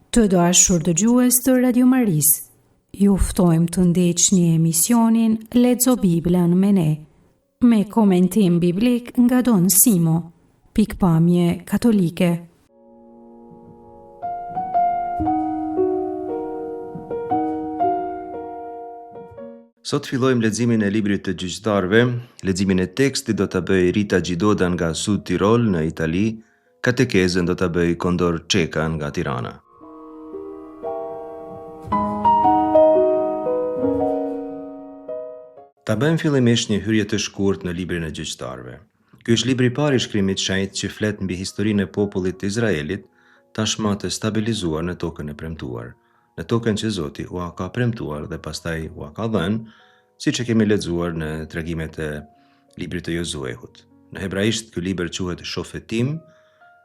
Të dashur dëgjues të Radio Maris, ju ftojmë të ndiqni emisionin Lexo Biblën me ne, me komentim biblik nga Don Simo, pikpamje katolike. Sot fillojmë leximin e librit të Gjyqtarëve. Leximin e tekstit do ta bëj Rita Gjidoda nga Sud Tirol në Itali, katekezën do ta bëj Kondor Çeka nga Tirana. Ta bëjmë fillimisht një hyrje të shkurt në librin e Gjyqtarëve. Ky është libri i parë i shkrimit të shenjtë që flet mbi historinë e popullit të Izraelit, tashmë të stabilizuar në tokën e premtuar, në tokën që Zoti ua ka premtuar dhe pastaj ua ka dhënë, siç e kemi lexuar në tregimet e librit të Josuehut. Në hebraisht ky libër quhet Shofetim,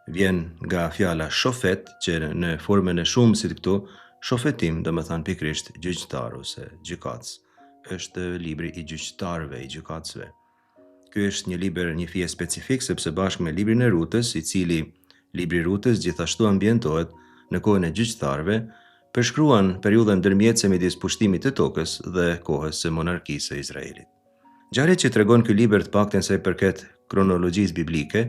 vjen nga fjala shofet, që në formën e shumësit këtu, shofetim do të thonë pikërisht gjyqtar ose gjykatës. Është libri i gjyqtarëve, i gjykatësve. Ky është një libër një fije specifik sepse bashkë me librin e Rutës, i cili libri i Rutës gjithashtu ambientohet në kohën e gjyqtarëve, përshkruan periudhën ndërmjetëse midis pushtimit të tokës dhe kohës së monarkisë së Izraelit. Ngjarjet që tregon ky libër të paktën sa i përket kronologjisë biblike,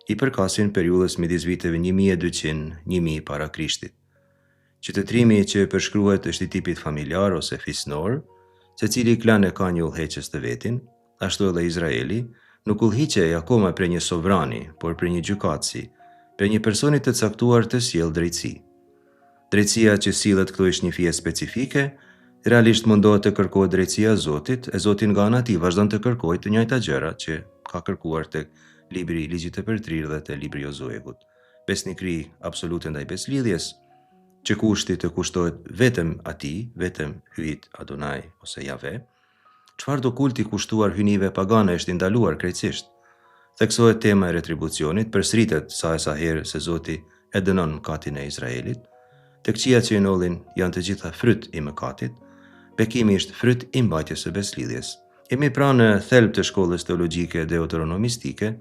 i përkasin periudhës midis viteve 1200-1000 para Krishtit. Qytetërimi që përshkruhet është i tipit familjar ose fisnor, secili klan e ka një udhëheqës të vetin, ashtu edhe Izraeli, nuk udhëhiqej akoma për një sovrani, por për një gjykatësi, për një personi të caktuar të sjellë drejtësi. Drejtësia që sillet këtu është një fije specifike, realisht mundohet të kërkohet drejtësia e Zotit, e Zoti nga ana e tij vazhdon të kërkojë të njëjta gjëra që ka kërkuar tek libri i Ligjit të Përtrirë dhe te libri i Josuehut. Besnikëri absolute ndaj beslidhjes, që kushti të kushtohet vetëm atij, vetëm hyjit Adonai ose Jave. Çfarë do kulti kushtuar hyjnive pagane është ndaluar krejtësisht. Theksohet tema e retribucionit, përsëritet sa e sa herë se Zoti e dënon mëkatin e Izraelit. Tek qijat që i nollin janë të gjitha fryt i mëkatit, bekimi është fryt i mbajtjes së beslidhjes. Jemi pra në thelb të shkollës teologjike deuteronomistike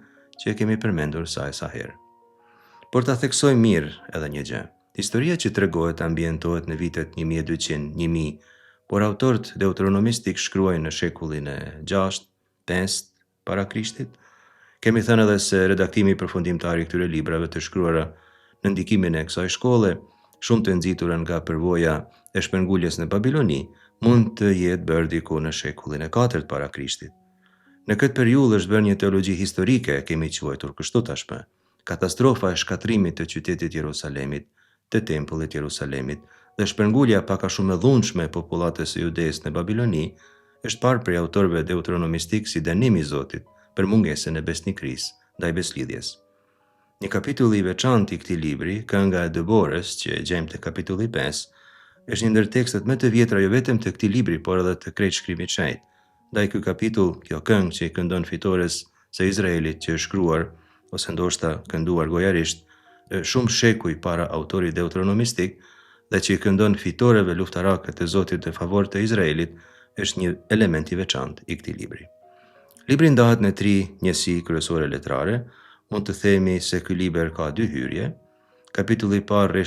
që e kemi përmendur sa e sa herë. Por ta theksojmë mirë edhe një gjë. Historia që tregohet ambientohet në vitet 1200-1000, por autorët deuteronomistik shkruajnë në shekullin e 6-5 para Krishtit. Kemi thënë edhe se redaktimi përfundimtar i këtyre librave të shkruara në ndikimin e kësaj shkolle, shumë të nxitura nga përvoja e shpërnguljes në Babiloni, mund të jetë bërë diku në shekullin e 4 para Krishtit. Në këtë periudhë është bërë një teologji historike, kemi quajtur kështu tashmë. Katastrofa e shkatrimit të qytetit Jerusalemit, të tempullit Jerusalemit dhe shpërngulja pak a shumë e dhunshme e popullatës së Judeës në Babiloni është parë prej autorëve deuteronomistik si dënim i Zotit për mungesën e besnikërisë ndaj beslidhjes. Një kapitull i veçantë i këtij libri, Kënga e Deborës, që e gjejmë te kapitulli 5, është një ndër tekstet më të vjetra jo vetëm të këtij libri, por edhe të krejt shkrimit shenjtë. Ndaj ky kapitull, kjo këngë që i këndon fitores së Izraelit që është shkruar ose ndoshta kënduar gojarisht shumë shekuj para autorit deuteronomistik dhe që i këndon fitoreve luftarakët të Zotit në favor të Izraelit, është një element i veçantë i këtij libri. Libri ndahet në 3 njësi kryesore letrare. Mund të themi se ky libër ka 2 hyrje. Kapitulli i parë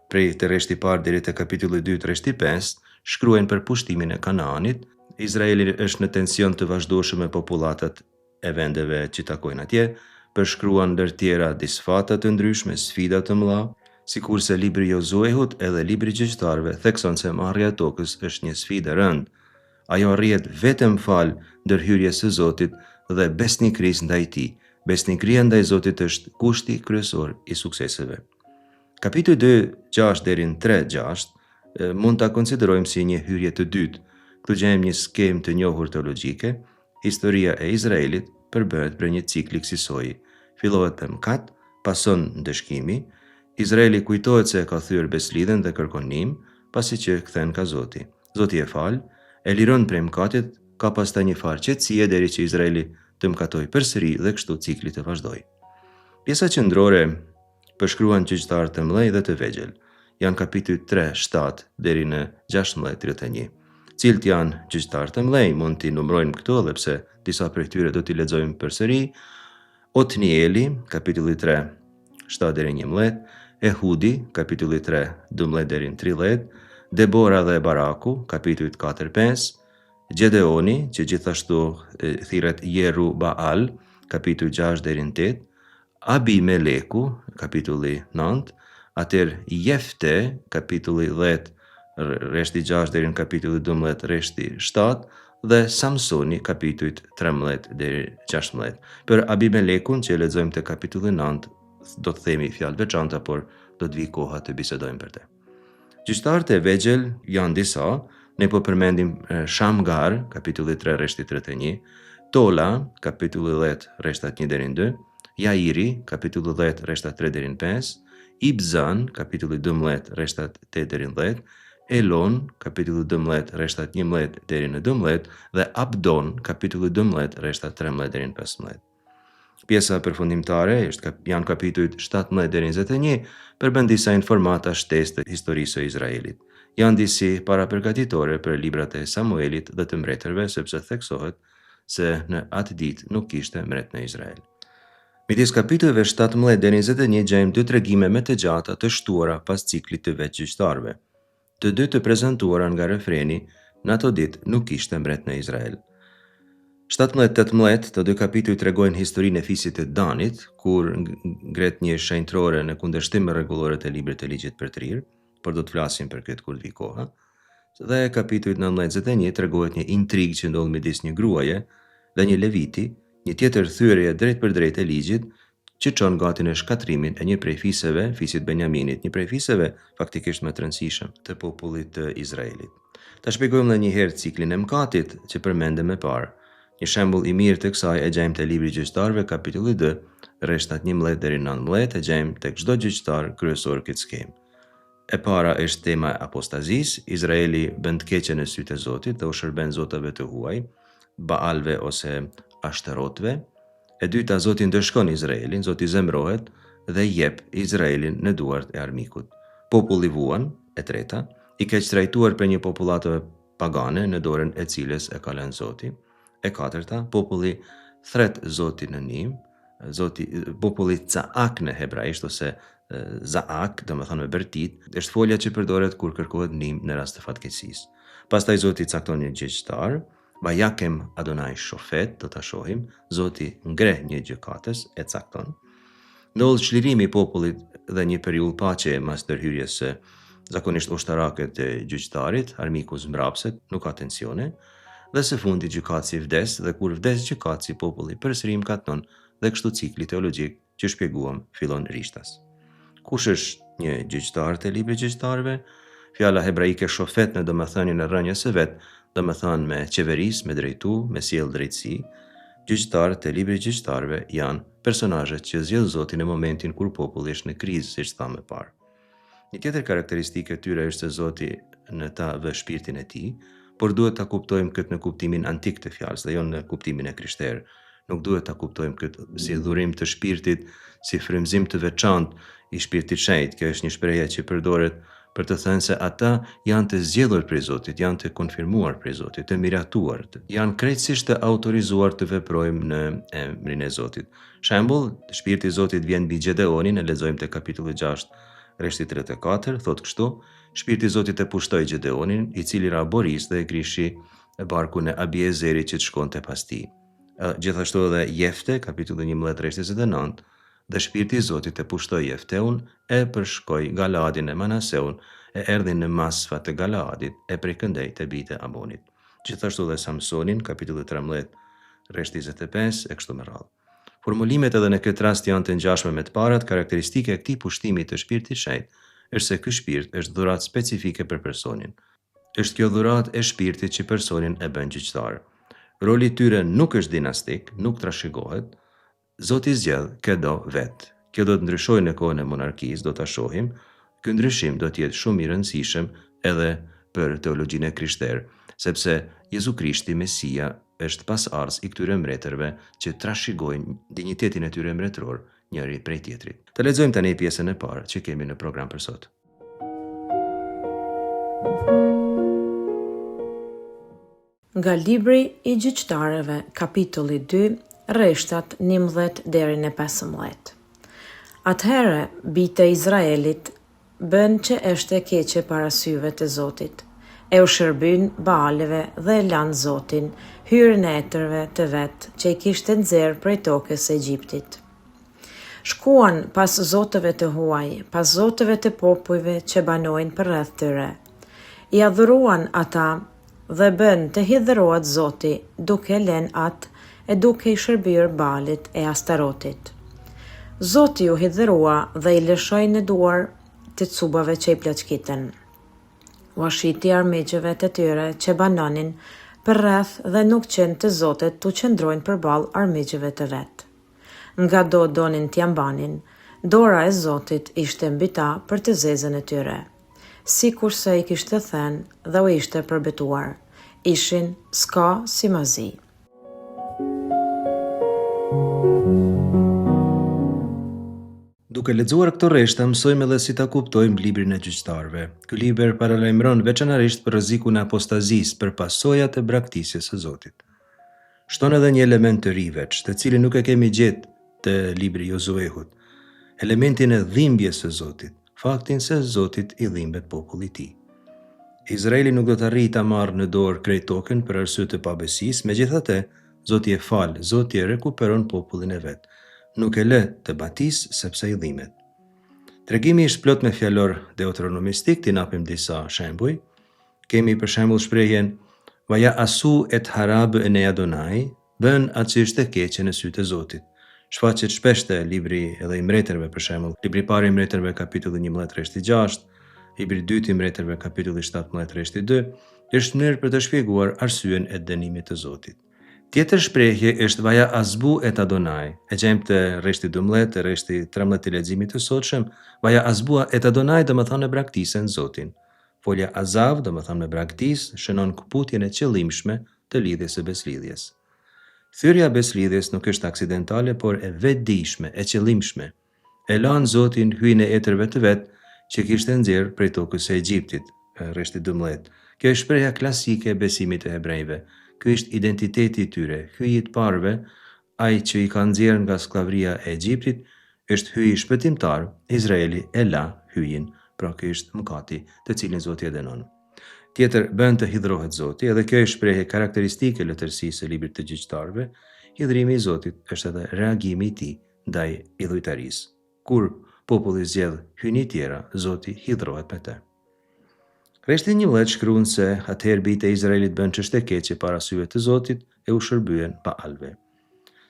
prej të rreshti i parë deri te kapitulli i 2 rreshti 5 shkruajnë për pushtimin e Kanaanit. Izraeli është në tension të vazhdueshëm me popullatat e vendeve që takojnë atje, përshkruan ndër tjera disfata të ndryshme, sfida të mëdha, sikurse libri i Josuehut edhe libri i Gjyqtarëve thekson se marrja e tokës është një sfidë e rëndë. Ajo arrihet vetëm fal ndërhyrjes së Zotit dhe besnikërisë ndaj tij. Besnikëria ndaj Zotit është kushti kryesor i sukseseve. Kapitulli 2:6 deri në 3:6 mund ta konsiderojmë si një hyrje të dytë. Këtu gjejmë një skemë të njohur teologjike. Historia e Izraelit përbëhet për një cikl kësaj. Fillohet me mëkat, pason ndëshkimi, Izraeli kujtohet se ka thyer beslidhen dhe kërkon ndihmë, pasi që kthen ka Zoti. Zoti e fal, e liron prej mëkatit, ka pastaj një farë qetësie deri që Izraeli të mëkatojë përsëri dhe kështu cikli të vazhdojë. Pjesa qendrore përshkruan gjyqtarë të mëdhenj dhe të vegjël. Janë kapitujt 3:7 deri në 16:31. Cilët janë gjyqtarë të mëdhenj, mund t'i numrojmë këto, edhe pse disa prej tyre do t'i lexojmë përsëri. Otnieli, kapitulli 3, 7 deri 11, Ehudi, kapitulli 3, 12 deri në 30, Debora dhe Baraku, kapitullit 4-5, Gjedeoni, që gjithashtu thirret Jeru Baal, kapitulli 6 deri në 8, Abimeleku, kapitulli 9, atër Jefte, kapitulli 10, reshti 6 deri në kapitulli 12, reshti 7, dhe Samsoni, kapitullit 13 deri 16. Për Abimelekun, që lexojmë te kapitulli 9, do të themi fjalë veçanta, por do të vi koha të bisedojmë për te. Gjyqtarët e vegjël janë disa, ne po përmendim Shamgar, kapitulli 3, reshti 31, Tola, kapitulli 10, reshtat 1 deri në 2, Jairi, kapitulli 10, reshtat 3 deri në 5, Ibzan, kapitulli 12, reshtat 8 deri në 10, Elon, kapitulli 12, reshtat 11 deri në 12, dhe Abdon, kapitulli 12, reshtat 13 deri në 15. Pjesa përfundimtare janë kapitujt 17 deri në 21, përmend disa informata shtesë të historisë së Izraelit. Janë disi parapërgatitore për librat e Samuelit dhe të mbretërve, sepse theksohet se në atë ditë nuk kishte mbret në Izrael. Midis kapitujve 17 deri në 21 gjejmë 2 tregime më të gjata të shtuara pas ciklit të vetë gjyqtarëve. Të dy të prezantuara nga refreni, në ato ditë nuk kishte mbret në Izrael. 17-18, të dy kapituj tregojnë historinë e fisit të Danit, kur ngret një shenjtrore në kundërshtim me rregulloret e librit të ligjit për trirë, por do të flasim për këtë kur të vi koha. Dhe kapitujt 19-21 tregohet një intrigë që ndodh midis një gruaje dhe një leviti, një tjetër thyrje drejt për drejt e ligjit, që çon gati në shkatrimin e një prej fiseve, fisit Benjaminit, një prej fiseve faktikisht më të rëndësishëm të popullit të Izraelit. Ta shpjegojmë edhe një herë ciklin e mëkatit që përmendëm më parë. Një shembull i mirë të kësaj e gjejmë te libri i gjyqtarëve, kapitulli 2, rreshtat 11 deri në 19, e gjejmë tek çdo gjyqtar kryesor këtë skemë. E para është tema e apostazisë, Izraeli bën të keqe në sytë e Zotit dhe u shërben zotave të huaj, Baalve ose Ashtarotve. E dyta, Zoti ndëshkon Izraelin, Zoti zemrohet dhe jep Izraelin në duart e armikut. Populli vuan, e treta, i keq trajtuar për një popullatëve pagane në dorën e cilës e ka lënë Zoti. E katërta, populli thret Zotin në nim, populli Caak në hebraisht ose Zaak, do me thënë me bërtit, është folja që përdoret kur kërkohet nim në rast të fatkeqësisë. Pastaj Zoti cakton një gjyqtar, Vajakem Adonai Shofet, do ta shohim, Zoti ngre një gjykatës e cakton. Ndodh çlirimi i popullit dhe një periudhë paqe mas ndërhyrjes së zakonisht ushtarakët e gjyqtarit, armikus mbrapset, nuk ka tensione. Dhe së fundi gjykatësi vdes, dhe kur vdes gjykatësi populli përsëri mkatnon, dhe kështu cikli teologjik që shpjeguam fillon rishtas. Kush është një gjyqtar të librit gjyqtarëve? Fjala hebraike shofet në domethënien e rënjes së vet, domethënë me qeveris, me drejtu, me sjell drejtësi. Gjyqtarët të librit gjyqtarëve janë personazhet që zgjedh Zoti në momentin kur populli është në krizë, siç thamë më parë. Një tjetër karakteristike e tyre është se Zoti në ta vë shpirtin e tij, por duhet ta kuptojmë këtë në kuptimin antik të fjalës dhe jo në kuptimin e krishterë. Nuk duhet ta kuptojmë këtë si dhurim të shpirtit, si frymëzim të veçantë i Shpirtit Shenjtë. Kjo është një shprehje që përdoret për të thënë se ata janë të zgjedhur prej Zotit, janë të konfirmuar prej Zotit, të miratuar, janë krejtësisht të autorizuar të veprojmë në emrin e Zotit. Shembull, Shpirti i Zotit vjen mbi Gjedeonin, e lexojmë te kapitulli 6, rreshti 34, thotë kështu: Shpirti i Zotit e pushtoi Gjedeonin, i cili ra boris dhe e grishi barkun e Abiezerit që të shkonte pas tij. Gjithashtu edhe Jefte, kapitulli 11, rreshti 29, dhe Shpirti i Zotit e pushtoi Jefteun, e përshkoi Galadin e Manaseun, e erdhi në Masfa të Galadit, e prej këndej të bijtë e Amonit. Gjithashtu edhe Samsonin, kapitulli 13, rreshti 25, e kështu me radhë. Formulimet edhe në këtë rast janë të ngjashme me të parat. Karakteristike e këtij pushtimi të Shpirtit Shenjtë është se ky shpirt është dhuratë specifike për personin. Është kjo dhuratë e shpirtit që personin e bën gjyqtar. Roli i tyre nuk është dinastik, nuk trashëgohet. Zoti zgjedh këdo vet. Kjo do të ndryshojë në kohën e monarkisë, do ta shohim. Ky ndryshim do të jetë shumë i rëndësishëm edhe për teologjinë e krishterë, sepse Jezu Krishti Mesia është pasardhës i këtyre mbretërve që trashëgojnë dinjitetin e tyre mbretëror njëri prej tjetrit. Të lexojmë tani pjesën e parë që kemi në program për sot. Nga libri i gjyqtarëve, kapitulli 2, rreshtat 11 deri në 15. Atëherë, bijtë e Izraelit bën që është e keqe para syve të Zotit. E u shërbyn Baaleve dhe e lanë Zotin, hyrën e etërve të vetë që i kishte nxjerrë prej tokës së Egjiptit. Shkuan pas zotëve të huaj, pas zotëve të popujve që banojnë përreth tyre. I adhuruan ata dhe bën të hidhërohet Zoti, duke lënë atë e duke i shërbyer Baalit e Astarotit. Zoti u hidhërua dhe i lëshoi në duar të cubave që i plaçkiten. U ashiti armiqjve të tyre që banonin përreth dhe nuk qenë të Zotit tu qëndrojnë përballë armiqjve të vet. Nga do donin t'ja mbanin, dora e Zotit ishte mbi ta për të zezën e tyre. Sikurse i kishte thënë dhe u ishte përbetuar, ishin s'ka si mazi. Duke lexuar këto rreshta, mësojmë edhe si ta kuptojmë librin e gjyqtarëve. Ky libër paralajmëron veçanërisht për rrezikun e apostazisë për pasojat e braktisjes së Zotit. Shton edhe një element të ri veç, të cilin nuk e kemi gjetë të libri Josuehut, elementin e dhimbjes së Zotit, faktin se Zotit i dhimbet popullit i tij. Izraeli nuk do të arrijë ta marrë në dorë krejt tokën për arsye të pabesisë, megjithatë, Zoti e fal, Zoti e rekuperon popullin e vet. Nuk e lë të batisë sepse i dhimbet. Tregimi është plot me fjalor deuteronomistik, t'i napim disa shembuj. Kemi për shembull shprehjen Vaja asu et harab e ne Adonai, bën atë që është e keqe në sytë e Zotit. Shfaqet shpeshte libri edhe i mbretërve për shembull. Libri i parë i mbretërve kapitulli 11 rreshti 6, libri i dytë i mbretërve kapitulli 17 rreshti 2, është mënyrë për të shpjeguar arsyen e dënimit të Zotit. Tjetër shprehje është Vaja azbu et Adonai. E gjejmë te rreshti 12, rreshti 13 i leximit të sotshëm. Vaja azbua et Adonai do të thonë braktisën Zotin. Folja azav do të thonë me braktis, shënon kputjen e qëllimshme të lidhjes së beslidhjes. Thyrja e beslidhjes nuk është aksidentale, por e vetëdijshme, e qëllimshme. E lan Zotin hyrjen e etërve të vet që kishte nxjerr prej tokës së Egjiptit, rreshti 12. Kjo është shprehja klasike e besimit të hebrejve. Ky është identiteti i tyre, hyji i parëve, ai që i ka nxjerrë nga skllavëria e Egjiptit, është hyji shpëtimtar. Izraeli e la hyjin, pra ky është mëkati të cilin Zoti e dënon. Tjetër, bën të hidhrohet Zoti, edhe kjo është shprehje karakteristike e letërsisë së librit të gjyqtarëve. Hidhrimi i Zotit është edhe reagimi i tij ndaj idhujtarisë. Kur populli zgjedh hyjni tjera, Zoti hidhrohet me të. Rreshti 11 shkruan se atëherë bijtë e Izraelit bën çështë e keqe para syve të Zotit e u shërbyen Baalve.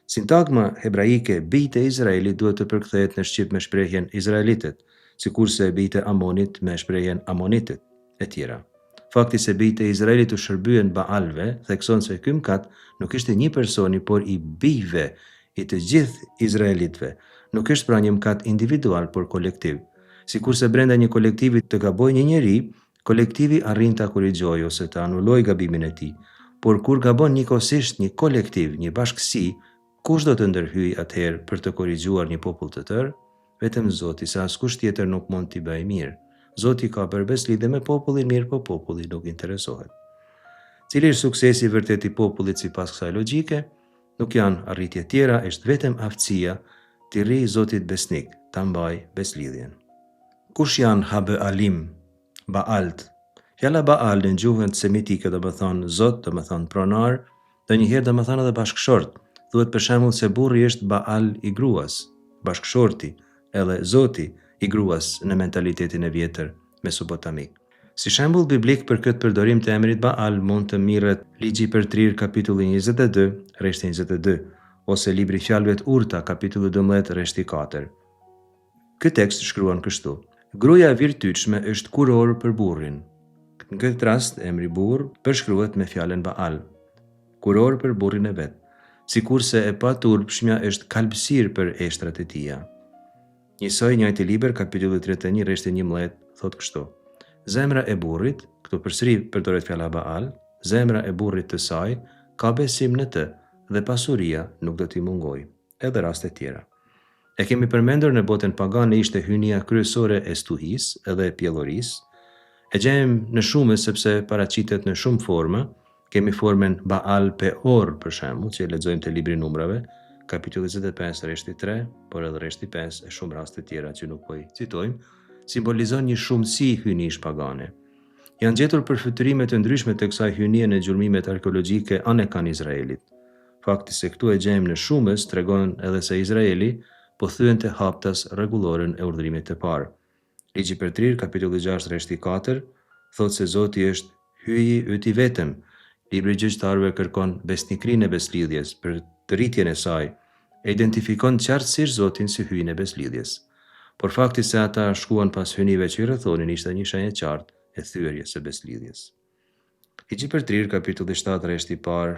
Sintagma hebraike bijtë e Izraelit duhet të përkthehet në shqip me shprehjen Izraelitët, sikurse bijtë e Amonit me shprehjen Amonitit e tjera. Fakti se bijtë e Izraelit u shërbyen Baalve thekson se ky mëkat nuk ishte një personi, por i bijve i të gjithë izraelitëve. Nuk është pra një mëkat individual, por kolektiv. Sikurse brenda një kolektivi të gabojë një njeri, kolektivi arrin ta korrigjojë ose ta anulojë gabimin e tij. Por kur gabon njëkohësisht një kolektiv, një bashkësi, kush do të ndërhyjë atëherë për të korrigjuar një popull të tërë? Vetëm Zoti, se askush tjetër nuk mund t'i bëjë mirë. Zoti ka bërë beslidhje me popullin mirë, po populli nuk interesohet. Cili është suksesi vërtet i popullit sipas kësaj logjike? Nuk janë arritje tjera, është vetëm aftësia t'i rrijë Zotit besnik, ta mbajë beslidhjen. Kush janë Habaalim, Baalt? Fjala Baal në gjuhën semitike do të thonë Zot, do të thonë pronar, ndonjëherë do të thonë edhe bashkëshort. Thuhet për shembull se burri është Baal i gruas, bashkëshorti, edhe Zoti i gruas në mentalitetin e vjetër mesopotamik. Si shembull biblik për këtë përdorim të emrit Baal mund të mirret Ligji i Përtrir kapitulli 22, rreshti 22, ose libri Fjalëve të Urta kapitulli 12, rreshti 4. Ky tekst shkruan kështu: Gruaja e virtytshme është kuror për burrin. Në këtë rast emri burr përshkruhet me fjalën Baal, kuror për burrin e vet, sikurse e paturpshmja është kalbësir për eshtrat e tija. Njësoj njëjti libër, kapitulli 31, rreshti 11, thot kështu: Zemra e burrit, këtu përsëri përdoret fjala Baal, zemra e burrit të saj ka besim në të dhe pasuria nuk do t'i mungojë. Edhe raste tjera. E kemi përmendur në botën pagane ishte hynia kryesore e stuhisë edhe e pjellorisë. E gjejmë në shumë sepse paraqitet në shumë forma. Kemi formën Baal Peor për shembull, që e lexojmë te libri Numrave, kapitulli 25 rreshti 3, por edhe rreshti 5 e shumë raste tjera që nuk po i citojmë, simbolizon një shumësi hyjnish pagane. Janë gjetur përfytyrime të ndryshme të kësaj hyjnie në gjurmimet arkeologjike anekan Izraelit. Fakti se këtu e gjejmë në Shumës tregon edhe se Izraeli po thyen të haptas rregulloren e urdhërimit të parë. Ligji për Trir, kapitulli 6 rreshti 4, thotë se Zoti është hyji yt i vetëm. Libri i Gjyqtarëve kërkon besnikrinë e beslidhjes për të rritjen e saj, e identifikon qartësisht Zotin si hyjin e beslidhjes. Por fakti se ata shkuan pas hyjnive që i rrethonin ishte një shenjë e qartë e thyerjes së beslidhjes. Ligji për Trir, kapitulli 7 rreshti i parë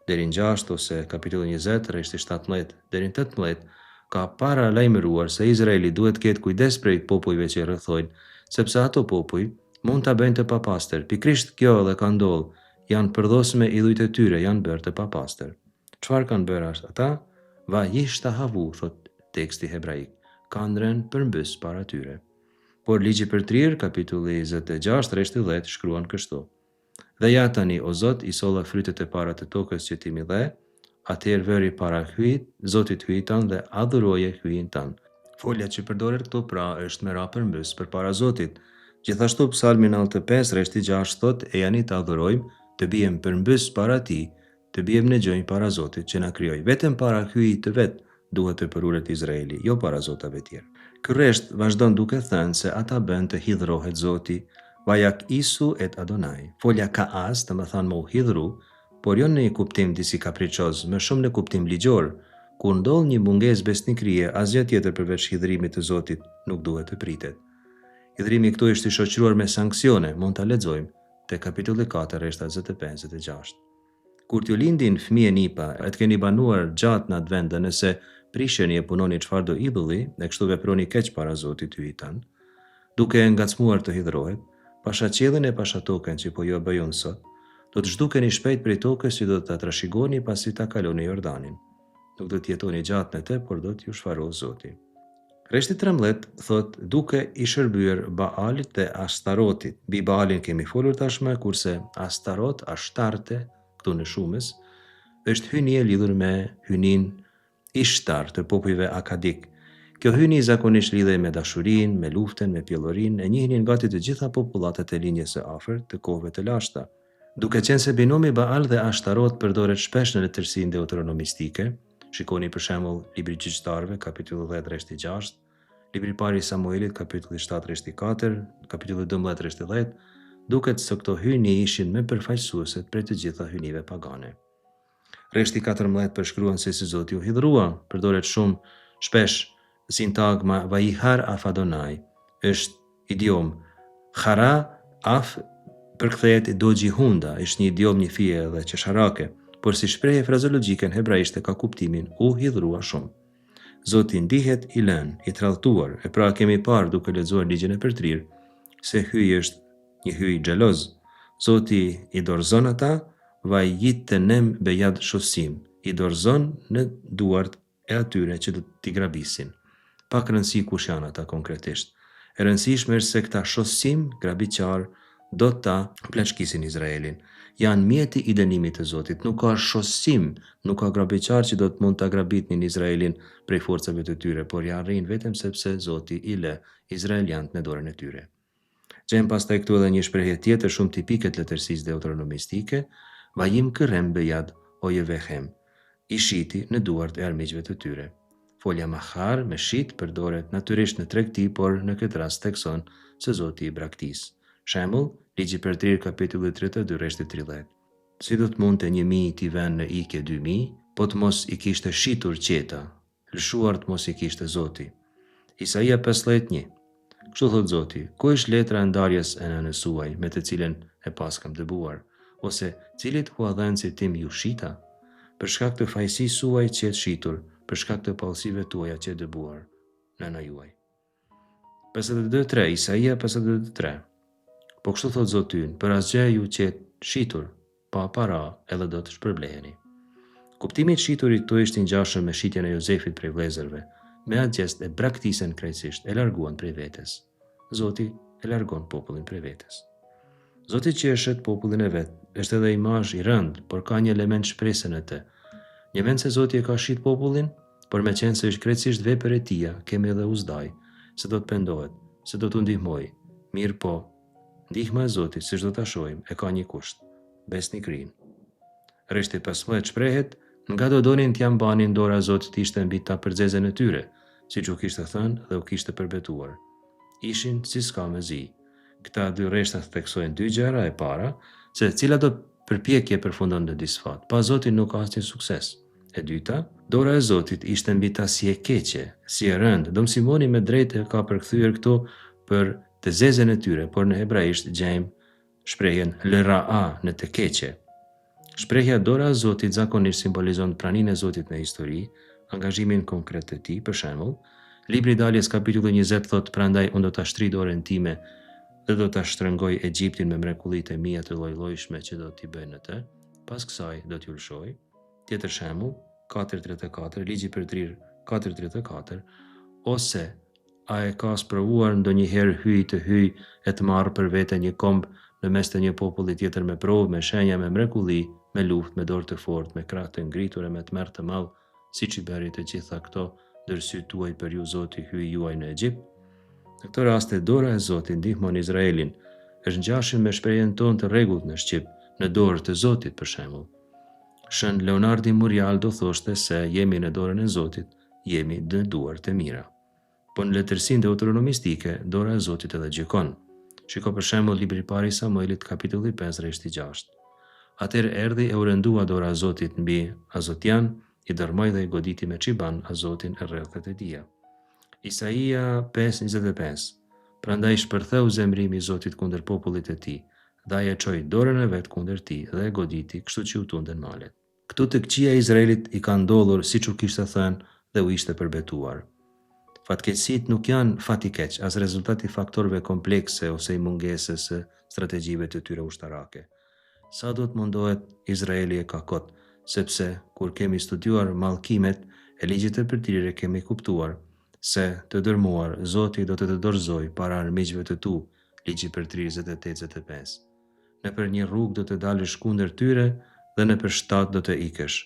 deri në 6 ose kapitulli 20 rreshti 17 deri në 18 ka paralajmëruar se Izraeli duhet ketë kujdes prej popujve që i rrethojnë, sepse ato popuj mund ta bëjnë të papastër. Pikrisht kjo edhe ka ndodhur, janë përdosme idhujt e tyre, janë bërë të papastër. Çfarë kanë bërë ata? Vayishtahavu, thot teksti hebraik, kanë rënë përmbys para tyre. Por ligji për Trir, kapitulli 26 rreshti 10 shkruan kështu: Dhe ja tani, o Zot, i solla frytet e para të tokës që ti mi dhe, atëherë vëri para hyjit, Zotit hyjit tanë dhe adhuroje hyjin tanë. Folja që përdoret këtu pra është me ra përmbys përpara Zotit. Gjithashtu Psalmi 95 rreshti 6 thot: E jani të adhurojmë, të bijem përmbys para ti, të bijem në gjënj para Zotit që na krijoi. Vetëm para hyjit të vet duhet të përuret Izraeli, jo para zotave tjerë. Ky rresht vazhdon duke thënë se ata bën të hidhrohet Zoti, vajak isu et Adonai. Folja kaas, të më thanë më u hidhru, por jo në një kuptim disi kapriçoz, më shumë në kuptim ligjor. Kur ndodh një mungesë besnikërie, asgjë tjetër përveç hidhrimit të Zotit nuk duhet të pritet. Hidhrimi këtu është i shoqëruar me sanksione, mund ta lexojmë te kapitulli 4 rreshtat 25-26. Kur t'ju lindin fëmijë nipa, e të keni banuar gjatë në atë vend, dhe nëse prisheni e punoni çfarëdo idhulli, e kështu veproni keq para Zotit hyjit tanë, duke e ngacmuar të hidhrohet, pasha qiellin e pasha tokën që po ju e bëjun sot, do të zhdukeni shpejt prej tokës që do të trashëgoni pasi ta kaloni Jordanin. Nuk do të jetoni gjatë në të, por do t'ju shfarojë Zoti. Rreshti 13 thot: duke i shërbyer Baalit dhe Astarotit. Mbi Baalin kemi folur tashmë, kurse Astarot, Ashtarte, këtu në Shumës, është hyjnie lidhur me hyjnin Ishtar të popujve akadik. Kjo hyjni zakonisht lidhej me dashurinë, me luftën, me pjellorinë, e njihnin gati të gjitha popullatët e linjës së afërt të kohëve të lashta. Duke qenë se binomi Baal dhe Ashtarot përdoret shpesh në letërsinë deuteronomistike, shikoni për shembull libri i Gjyqtarëve, kapitulli 10 rreshti 6, libri i parë i Samuelit, kapitulli 7 rreshti 4, kapitulli 12 rreshti 10, duket se këto hyjni ishin me përfaqësueset prej të gjitha hyjnive pagane. Rreshti 14 përshkruan se si Zoti u hidhrua, përdoret shumë shpesh sintagma vayihar af Adonai, është idiom hara af përkthehet doji hunda, është një idiom një fije dhe qesharake, por si shprehje frazologjike në hebraishte ka kuptimin u hidhrua shumë. Zoti ndihet i lënë, i tradhtuar, e pra kemi parë duke lexuar ligjin e për Trir, se hyj është një hyj xheloz. Zoti i dorëzon ata, vayitenem bejad shosim, i dorëzon në duart e atyre që do t'i grabisin. Pak rëndësi kush janë ata konkretisht. E rëndësishme është se këta shosim, grabiqar, do ta pleçkisin Izraelin. Janë mjeti i dënimit të Zotit. Nuk ka shosim, nuk ka grabiqar që do të mund ta grabitnin Izraelin prej forcave të tyre, por ja arrin vetëm sepse Zoti i lë izraelianët në dorën e tyre. Gjem pastaj këtu edhe një shprehje tjetër shumë tipike të letërsisë deuteronomistike, vajim kërem bejad o jevehem, i shiti në duart e armiqve të tyre. Folja mahar me shit përdoret natyrisht në tregti, por në këtë rast tekson se Zoti i braktis. Shembull, ligji për Trir kapitulli 32 rreshti 30. Si do të mundte 1000 t'i vënë në ikje 2000, po të mos i kishte shitur qeta, lëshuar të mos i kishte Zoti. Isaia 15:1. Kështu thot Zoti: ku është letra e ndarjes e nënës suaj, me të cilën e paskëm dëbuar, ose cilit huadhenci tim ju shita? Për shkak të fajësisë suaj qetë shitur, për shkak të pallësive tuaja qetë dëbuar, nëna juaj. 52:3. Isaia 52:3. Po kështu thot Zoti ynë, për asgjë ju qetë shitur, pa para edhe do të shpërbleheni. Kuptimi i shiturit këtu ishte i ngjashëm me shitjen e Jozefit prej vëllezërve. Me atë gjest e braktisen krejtësisht, e larguan prej vetes. Zoti e largon popullin prej vetes. Zoti qeshet popullin e vet, është edhe imazh i rënd, por ka një element shpresë në të. Një vend se Zoti e ka shit popullin, por me qenë se është krejtësisht vepër e tia, kemi edhe uzdaj, se do të pendohet, se do të ndihmoj. Mirë po, ndihma e Zotit, siç do ta shohim, e ka një kusht, besnikrin. Rishti 15 shprehet, nga do donin t'jam banin dora e Zotit ishte mbi ta përxezën e tyre, siç u kishte thënë dhe u kishte përbetuar. Ishin si s'ka me zi. Këta dy rreshta theksojnë dy gjëra e para, se cila do përpjekje përfundon në disfat. Pa Zotin nuk ka asnjë sukses. E dyta, dora e Zotit ishte mbi ta si e keqe, si e rëndë. Dom Simoni me drejtë ka përkthyer këto për të zezën e tyre, por në hebraisht gjejmë shprehjen lëraa në të keqe. Shprehja dora e Zotit zakonisht simbolizon praninë e Zotit në histori, angazhimin konkret të tij. Për shembull, libri i Daljes kapitulli 20 thotë: "Prandaj unë do ta shtri dorën time dhe do ta shtrëngoj Egjiptin me mrekullitë e mia të lloj-llojshme që do t'i bëj në të. Pas kësaj do t'ju lëshoj." Tjetër shembull, 4:34, ligji për trirë 4:34, ose a e ka sprovuar ndonjëherë hyj e të marrë për vete një komb në mes të një populli tjetër me provë, me shenja, me mrekulli, me luftë, me dorë të fortë, me krah të ngritur e me tmerr të madh, siç i bëri të gjitha këto ndër sytë tuaj për ju Zoti hyi juaj në Egjipt? Në këtë rast dora e Zotit ndihmon Izraelin, është ngjashëm me shprehjen tonë të rregullt në shqip, në dorë të Zotit për shembull. Shën Leonardi Murial do thoshte se jemi në dorën e Zotit, jemi në duart e mira. Po në letërsinë deuteronomistike, dora e Zotit edhe gjykon. Shiko për shembull libri i parë i Samuelit kapitulli 5 rreshti 6. Atëherë erdhi e u rëndua dora e Zotit mbi Azotian, i dërmoi dhe i goditi me qiban Azotin e rrethët e tija. Isaia 5:25. Prandaj shpërtheu zemrimi i Zotit kundër popullit të tij, dhe ai e çoi dorën e vet kundër tij dhe e goditi, kështu që u tunden malet. Këtu të këqija e Izraelit i ka ndodhur siç u kishte thënë dhe u ishte përbetuar. Fatkeqësitë nuk janë fat i keq, as rezultati faktorëve komplekse ose i mungesës së strategjive të tyre ushtarake. Sa do të mundohet, Izraeli e ka kot, sepse kur kemi studiuar mallkimet e ligjit të përtirje kemi kuptuar se të dërmuar Zoti do të dorëzoj para armiqve të tu, ligji për 38-25. Në për një rrugë do të dalësh kundër tyre dhe në për 7 do të ikësh,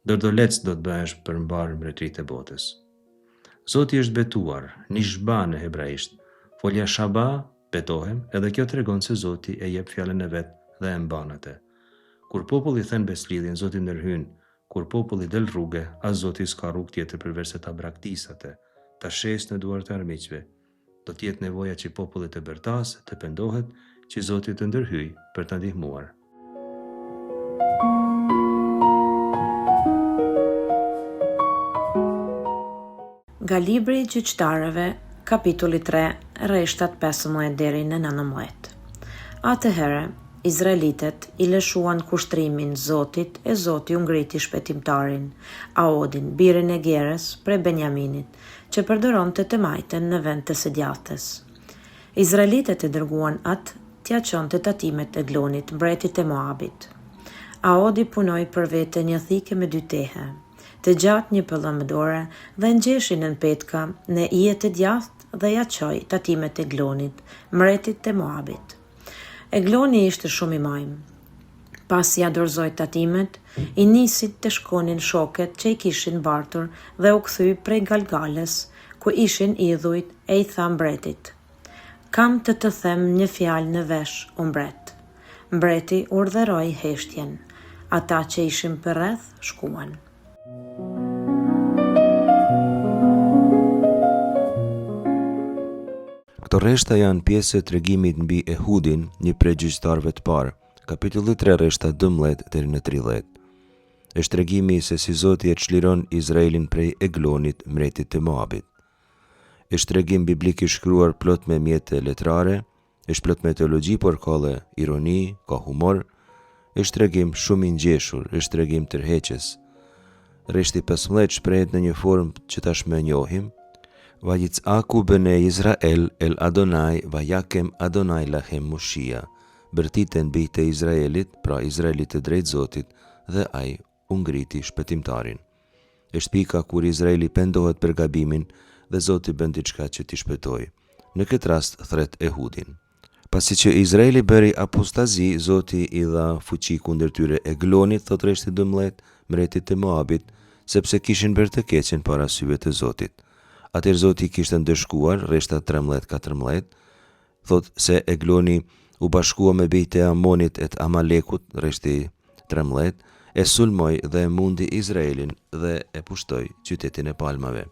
dërdolec do të bëhesh për mbar mbretëritë e botës. Zoti është betuar, nishba në hebraisht, folja shaba, betohem, edhe kjo tregon se Zoti e jep fjalën e vet dhe e mban atë. Kur populli thën beslidhjen, Zoti ndërhyn. Kur populli del rrugë, as Zoti s'ka rrugë tjetër përveç se ta braktisë atë, ta shes në duart e armiqve. Do të jetë nevoja që populli të bërtas, të pendohet, që Zoti të ndërhyj për ta ndihmuar. Nga libri i Gjyqtarëve, kapitulli 3, rreshtat 15 deri në 19. Atëherë, Izraelitet i lëshuan kushtrimin Zotit e Zoti u ngriti shpëtimtarin, Aodin, birin e Gerës, prej Benjaminit, që përdoronte të majten në vend të së djathtës. Izraelitet e dërguan atë t'ia çonte tatimet e Glonit, mbretit e Moabit. Aodi punoi për vete një thike me 2 tehe, të gjatë një pëllëm dore dhe ngjeshin në petka në ije të djathtë dhe ja çoi tatimet e Glonit, mbretit të Moabit. Egloni ishte shumë i majm. Pas ja dorëzoi tatimet, i nisit të shkonin shoket që i kishin bartur dhe u kthy prej Galgales, ku ishin idhujt e i tha mbretit: "Kam të them një fjalë në vesh, o mbret." Mbreti urdhëroi heshtjen. Ata që ishin përreth shkuan. Këto rreshta janë pjesë e tregimit mbi Ehudin, një prej gjyqtarëve të parë, kapitulli 3 rreshta 12 deri në 30. Është tregimi se si Zoti e çliron Izraelin prej Eglonit, mbretit të Moabit. Është tregim biblik i shkruar plot me mjete letrare, është plot me teologji, por ka ironi, ka humor. Është tregim shumë i ngjeshur, është tregim tërheqës. Rreshti 15 shprehet në një formë që tashmë e njohim: Vajitzaku bene Izrael el Adonai vajakem Adonai lahem Moshia. Bërtiten bijtë e Izraelit, pra Izraelit të drejtë Zotit, dhe ai u ngriti shpëtimtarin. Është pika kur Izraeli pendohet për gabimin dhe Zoti bën diçka që t'i shpëtojë. Në këtë rast thret Ehudin. Pasi që Izraeli bëri apostazi, Zoti i dha fuqi kundër tyre Eglonit, thot reshti 12, mbretit të Moabit, sepse kishin bërë të keqen para syve të Zotit. Atëherë Zoti kishte ndëshkuar, reshta 13-14, thot se Egloni u bashkua me bijtë e Amonit e të Amalekut, reshti 13, e sulmoi dhe e mundi Izraelin dhe e pushtoi qytetin e palmave.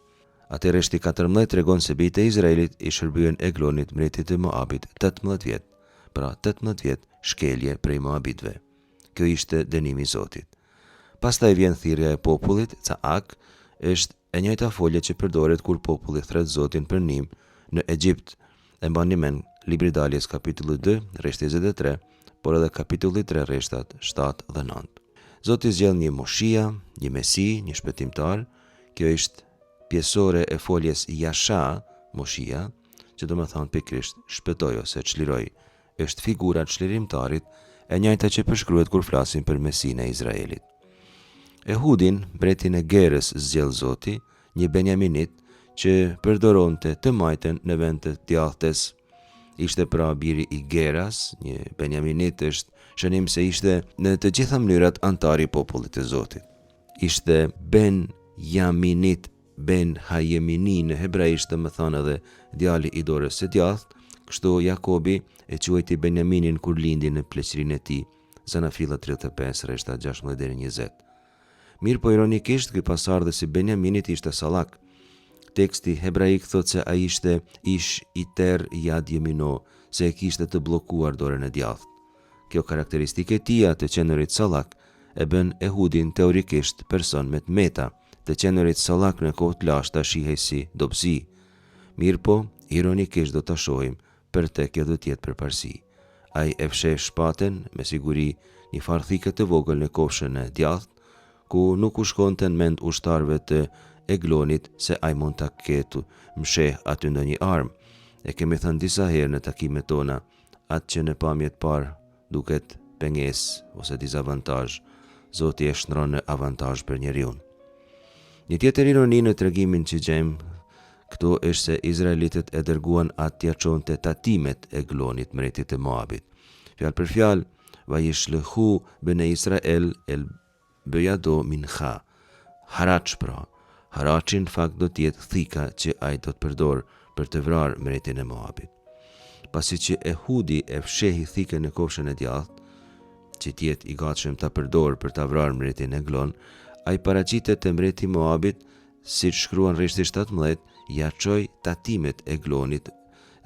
Atë reshti 14 tregon se bijtë e Izraelit i shërbyen Eglonit, mbretit të Moabit, 18 vjet, pra 18 vjet shkelje prej Moabitëve. Kjo ishte dënimi i Zotit. Pastaj vjen thirrja e popullit, Caak, është e njëjta folje që përdoret kur populli thret Zotin për ndihmë në Egjipt. E mbani mend Libri i Daljes kapitulli 2, rreshti 23, por edhe kapitulli 3, rreshtat 7 dhe 9. Zoti zgjell një Moshia, një Mesi, një shpëtimtar. Kjo është pjesore e foljes Jasha, Moshia, që do më thonë pikrisht shpëtoj ose çliroj, është figura e çlirimtarit, e njëjta që përshkruhet kur flasim për Mesin e Izraelit. Ehudin, mbretin e Gerës, zgjell Zoti, një benjaminit që përdoronte të majten në vend të djathtes. Ishte pra biri i Geras, një benjaminit është shënim se ishte në të gjitha mënyrat antari i popullit të Zotit. Ishte Benjaminit, Ben Hayemini në hebraisht, dhe më thonë edhe djali i dorës së djathtë, kështu Jakobi e quajti Benjaminin kur lindi në pleqërinë e tij, Zanafilla 35, rreshta 16 deri 20. Mirë po ironikisht, ky pasardhës si Benjaminit ishte sallak. Teksti hebraik thot se ai ishte ish i ter Yad Yemino, se e kishte të bllokuar dorën e djathtë. Kjo karakteristike e tij të qenurit sallak e bën Ehudin teorikisht person me tmeta, të qenurit sallak në kohë të lashta shihej si dobësi. Mirë po, ironikisht do ta shohim për te kjo do t'jetë përparësi. Ai e fsheh shpaten, me siguri një farthike të vogël në kofshën e djathtë, ku nuk u shkonte në mend ushtarëve të Eglonit se ai mund ta ketë msheh aty ndonjë armë. E kemi thënë disa herë në takimet tona, atë që në pamje të parë duket pengesë ose dizavantazh, Zoti e shndron në avantazh për njeriu. Një tjetër ironi në tregimin që gjejmë këtu është se izraelitët e dërguan atë t'ia çonte tatimet e Eglonit, mbretit të Moabit. Fjalë për fjalë, vayishlehu bene Israel el bejado minha. Haraç pra. Haraqin fakt do t'jetë thika që ai do të përdor për të vrarë mbretin e Moabit. Pasi që Ehudi e fshehi thikën në kofshën e djathtë, që t'jetë i gatshëm ta përdor për ta vrarë mbretin e Eglon, ai paraqitet te mbreti i Moabit, siç shkruan rreshti 17, ja çoi tatimet e Eglonit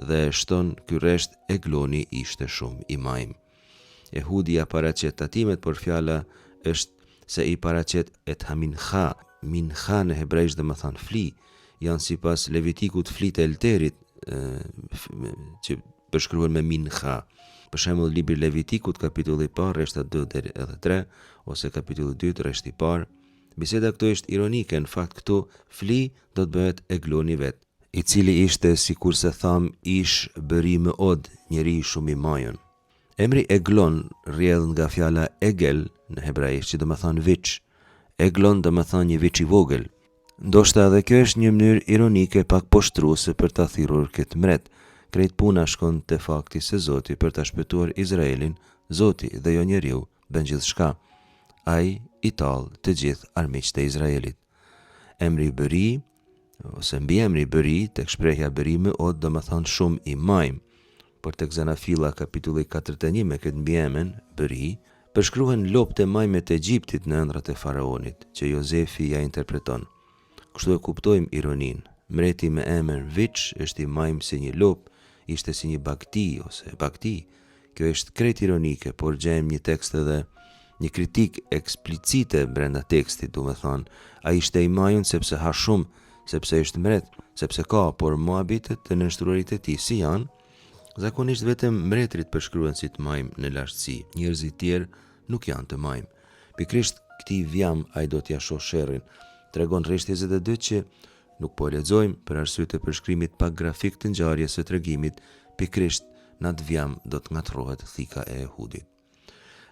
dhe shton ky rresht Egloni ishte shumë i majm. Ehudi ja paraqet tatimet, por fjala është se i paraqet et haminha. Minha në hebraisht dhe më thanë fli, janë si pas Levitikut flit e elterit që përshkruhen me minha. Për shembull libri Levitikut kapitulli 1 rreshtat 2 deri edhe 3 ose kapitulli 2 rreshti i parë. Biseda këtu është ironike, në fakt këtu fli do të bëhet Egloni vet, i cili ishte sikur se tham ish bëri me od, njeri shumë i majun. Emri Eglon rrjedh nga fjala egel në hebraisht që do të thonë viç. Eglon do të thonë një viç i vogël. Ndoshta edhe kjo është një mënyrë ironike pak poshtruese për ta thirrur këtë mbret. Krejt puna shkon te fakti se Zoti për ta shpëtuar Izraelin, Zoti dhe jo njeriu bën gjithçka. Ai i tall të gjithë armiqtë e Izraelit. Emri bëri ose mbiemri bëri tek shprehja bëri me od do të thonë shumë i majm. Por tek Zanafilla kapitulli 41 me këtë mbiemën bëri përshkruhen lopët e majmet e Egjiptit në ëndrat e faraonit, që Jozefi ja interpreton. Kështu e kuptojmë ironin. Mreti me emër Viç është i majm si një lop, ishte si një bagti ose bagti. Kjo është krejt ironike, por gjejmë një tekst edhe një kritik eksplicite brenda tekstit, do të thonë, ai ishte i majun sepse ha shumë, sepse është mbret, sepse ka, por Moabitët të nënshtruarit e tij si janë, zakonisht vetëm mbretërit përshkruhen si të majm në lashtësi. Njerëzit tjerë nuk janë të majm. Pikrisht këtij vjam ai do t'ia shoh sherrin. Tregon rreshti 22 që nuk po e lexojmë për arsye të përshkrimit pak grafik të ngjarjes së tregimit, pikrisht në atë vjam do të ngatrohet thika e Ehudit.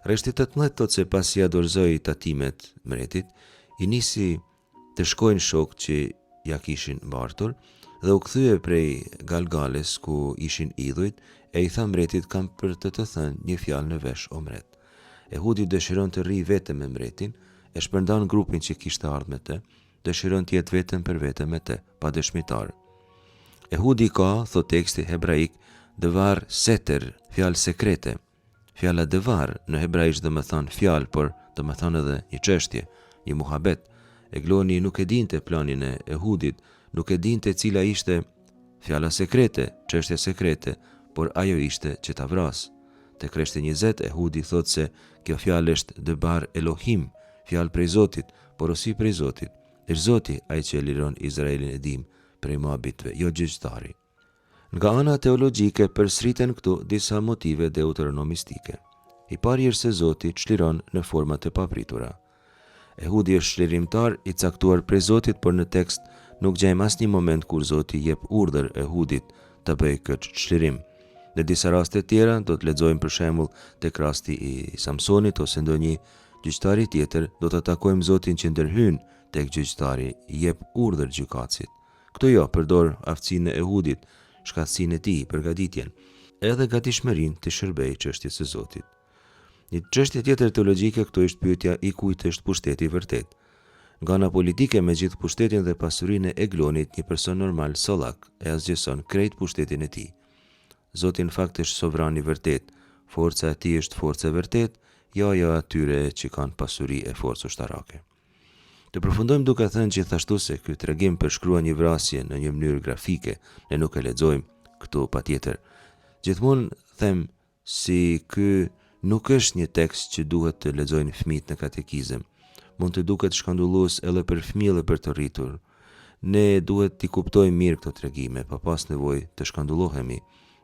Rreshti 18 thotë se pasi ja dorëzoi tatimet mbretit, i nisi të shkojnë shokët që ja kishin mbartur dhe u kthye prej Galgales ku ishin idhujt, e i tha mbretit, kam për të thënë një fjalë në vesh o mret. Ehudi dëshiron të rri vetëm me mbretin, e shpërndan grupin që kishte ardhur me të, dëshiron të jetë vetëm për vetëm me të, pa dëshmitar. Ehudi ka, thot teksti hebraik, dëvar seter, fjalë sekrete. Fjala dëvar në hebraisht dhe më thonë fjalë, por dhe më thonë edhe një çështje, një muhabet. Egloni nuk e dinte planin e Ehudit, nuk e dinte cila ishte fjala sekrete, çështja sekrete, por ajo ishte që ta vras. Te kreshti 20, Ehudi thot se kjo fjalë është dëbar Elohim, fjalë prej Zotit, porosi prej Zotit. Është Zoti ai që e liron Izraelin e dim prej Moabitëve, jo gjyqtari. Nga ana teologjike përsëriten këtu disa motive deuteronomistike. I pari është se Zoti çliron në forma të papritura. Ehudi është çlirimtar i caktuar prej Zotit, por në tekst nuk gjejmë asnjë moment kur Zoti jep urdhër Ehudit të bëjë këtë çlirim. Në disa raste tjera do të lexojmë për shembull tek rasti i Samsonit ose ndonjë gjyqtari tjetër, do të takojmë Zotin që ndërhyn tek gjyqtari, i jep urdhër gjykatësit. Këto jo, përdor aftësinë e Ehudit, shkatësinë e tij, përgatitjen, edhe gatishmërinë të shërbejë çështjes së Zotit. Një çështje tjetër teologjike këtu është pyetja i kujt është pushteti i vërtet. Nga ana politike, me gjithë pushtetin dhe pasurinë e Eglonit, një person normal sollak e asgjëson krejt pushtetin e tij. Zoti në fakt është sovran i vërtet, forca e tij është forca e vërtet, jo atyre që kanë pasuri e forcë ushtarake. Të përfundojmë duke thënë gjithashtu se ky tregim përshkruan një vrasje në një mënyrë grafike, ne nuk e lexojmë këtu patjetër. Gjithmonë them si ky nuk është një tekst që duhet të lexojnë fëmijët në katekizëm. Mund të duket shkandullues edhe për fëmijë dhe për të rritur. Ne duhet t'i kuptojmë mirë këto tregime, pa pas nevojë të shkandullohemi.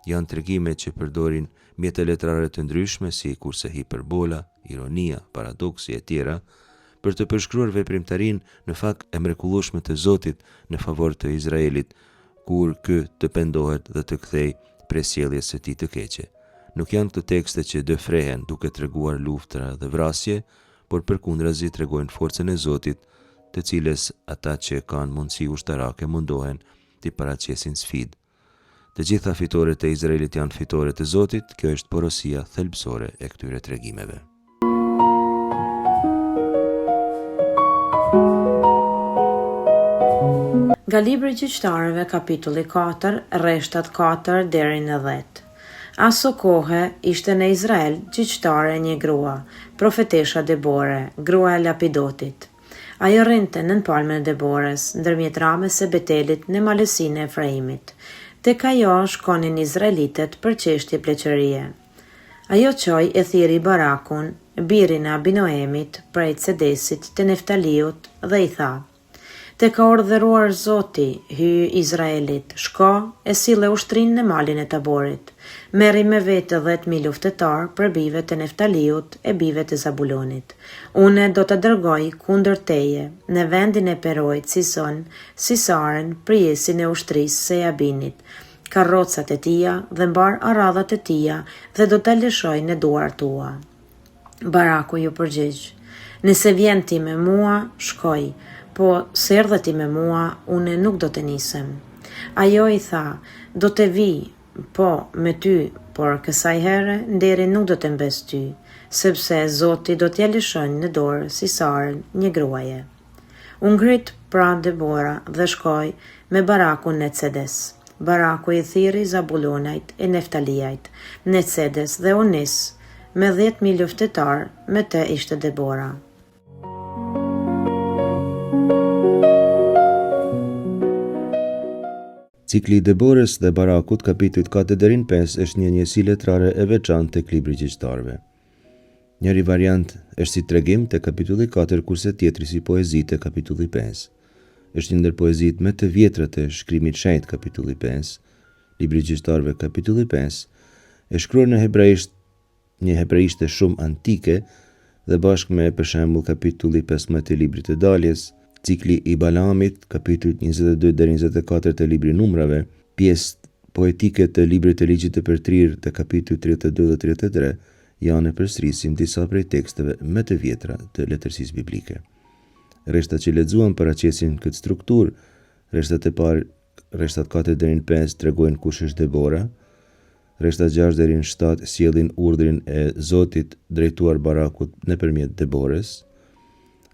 Janë tregime që përdorin mjete letrare të ndryshme, si kurse hiperbola, ironia, paradoksi e tjera, për të përshkruar veprimtarinë në fakt e mrekullueshme të Zotit në favor të Izraelit, kur ky të pendohet dhe të kthej prej sjelljes së tij të keqe. Nuk janë këto tekste që dëfrehen duke treguar luftra dhe vrasje, por përkundrazi tregojnë forcën e Zotit, të cilës ata që kanë mundësi ushtarake mundohen t'i paraqesin sfidë. Të gjitha fitoret e Izraelit janë fitore të Zotit, kjo është porosia thelbësore e këtyre tregimeve. Nga libri i Gjyqtarëve, kapitulli 4, rreshtat 4 deri në 10. Aso kohë ishte në Izrael gjyqtare një grua, profetesha Debore, grua e Lapidotit. Ajo rrinte nën palmën e Debores, ndërmjet ramës së Betelit në malësinë e Efraimit. Tek ajo shkonin izraelitet për çështje pleqërie. Ajo çoi e thiri Barakun, birin e Abinoemit, prej Cedesit të Neftaliut, dhe i tha: Te ka urdhëruar Zoti, hy Izraelit, shko e sille ushtrinë në malin e Taborit. Merri me vete 10.000 luftetar për bive të Neftaliut e bive të Zabulonit. Une do të dërgoj kundër teje në vendin e Perojt Sison, Sisaren, prijesin e ushtrisë së Jabinit, karrocat e tia dhe mbar aradhat e tia, dhe do të lëshoj në duar tua. Baraku ju përgjigj: Nëse vjen ti me mua, shkoj, po se erdhe ti me mua, une nuk do të nisem. Ajo i tha: Do të vi, po me ty, por kësaj here nderi nuk do të mbes ty, sepse Zoti do t'ja lëshon në dorë Sisaren, një gruaje. U ngrit pra Debora dhe shkoi me Barakun në Cedes. Baraku i thiri Zabulonajt e Neftaliajt në Cedes dhe u nis me 10.000 luftetar, me të ishte Debora. Cikli i Deborës dhe Barakut, kapitujt 4 deri në 5, është një njësi letrare e veçantë tek libri i Gjyqtarëve. Njëri variant është si tregim te kapitulli 4, kurse tjetri si poezi te kapitulli 5. Është një ndër poezitë më të vjetra të shkrimit shenjtë, kapitulli 5. Libri i Gjyqtarëve, kapitulli 5, është shkruar në hebraisht, një hebraishte shumë antike, dhe bashkë me për shembull kapitulli 15 të librit të Daljes, cikli i Balamit, kapitullit 22 deri 24 të librit Numrave, pjesë poetike të librit të ligjit të Përtrir të kapitullit 32 dhe 33, janë e përsërisim disa prej teksteve më të vjetra të letërsisë biblike. Rreshtat që lexuam paraqesin këtë strukturë. Rreshtat e parë rreshtat 4 deri në 5 tregojnë kush është Debora. Rreshtat 6 deri në 7 sjellin urdhrin e Zotit drejtuar Barakut nëpërmjet Deborës.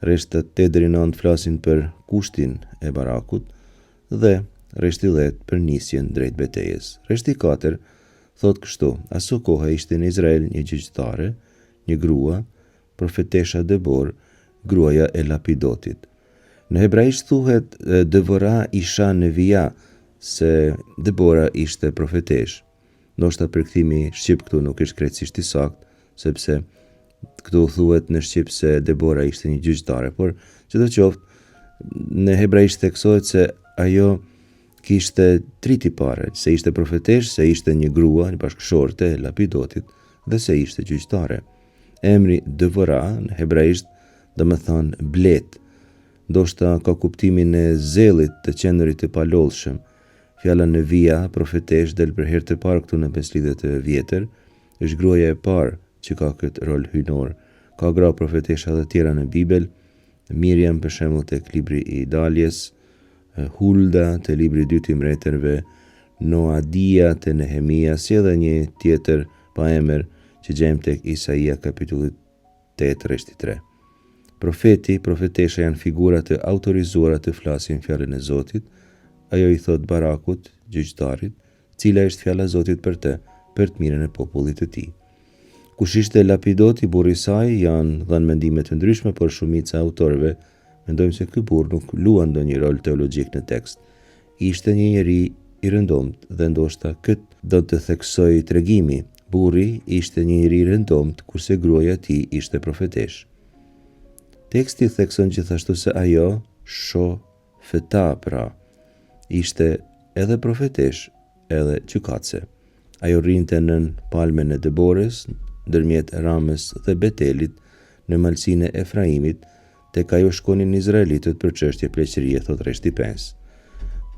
Rreshtat 8 deri në 9 flasin për kushtin e Barakut dhe rreshti 10 për nisjen drejt betejës. Rreshti 4 thot kështu: aso koha ishte në Izrael një gjyqtare, një grua, profetesha Debor, gruaja e Lapidotit. Në hebraisht thuhet Devora isha nevia, se Debora ishte profetesh. Ndoshta përkthimi shqip këtu nuk është krejtësisht i saktë, sepse këtu thuhet në shqip se Debora ishte një gjyqtare, por çdoqoftë në hebraisht theksohet se ajo kishte 3 tipare, se ishte profetesh, se ishte një grua, një bashkëshorte e Lapidotit dhe se ishte gjyqtare. Emri Devora në hebraisht do të thonë blet, ndoshta ka kuptimin e zellit të qendrit të palollshëm. Fjala nevia, profetesh, del për herë të parë këtu në Beslidhet të Vjetër, është gruaja e parë që ka këtë rol hynor. Ka gra profetesha dhe tjera në Bibel, Miriam për shembull tek libri i Daljes, Hulda te libri i 2 i Mbretërve, Noadia te Nehemia, si edhe një tjetër pa emër që gjejmë tek Isaia kapitulli 8 rreshti 3. Profeti, profetesha janë figura të autorizuara të flasin fjalën e Zotit. Ajo i thot Barakut, gjyqtarit, cila është fjala e Zotit për të mirën e popullit të tij. Kush ishte Lapidoti, burri i saj, janë dhënë mendime të ndryshme, por shumica e autorëve mendojnë se ky burr nuk luan ndonjë rol teologjik në tekst. Ishte një njeri i rëndomt dhe ndoshta këtë do të theksoj tregimi. Burri ishte një njeri i rëndomt, kurse gruaja e tij ishte profetesh. Teksti thekson gjithashtu se ajo, feta pra, ishte edhe profetesh, edhe gjykatëse. Ajo rrinte nën palmen e Deborës, ndërmjet Ramës dhe Betelit, në malsinë e Efraimit, tek ajo shkonin izraelitët për çështje pleqërie, thot rreshti 5.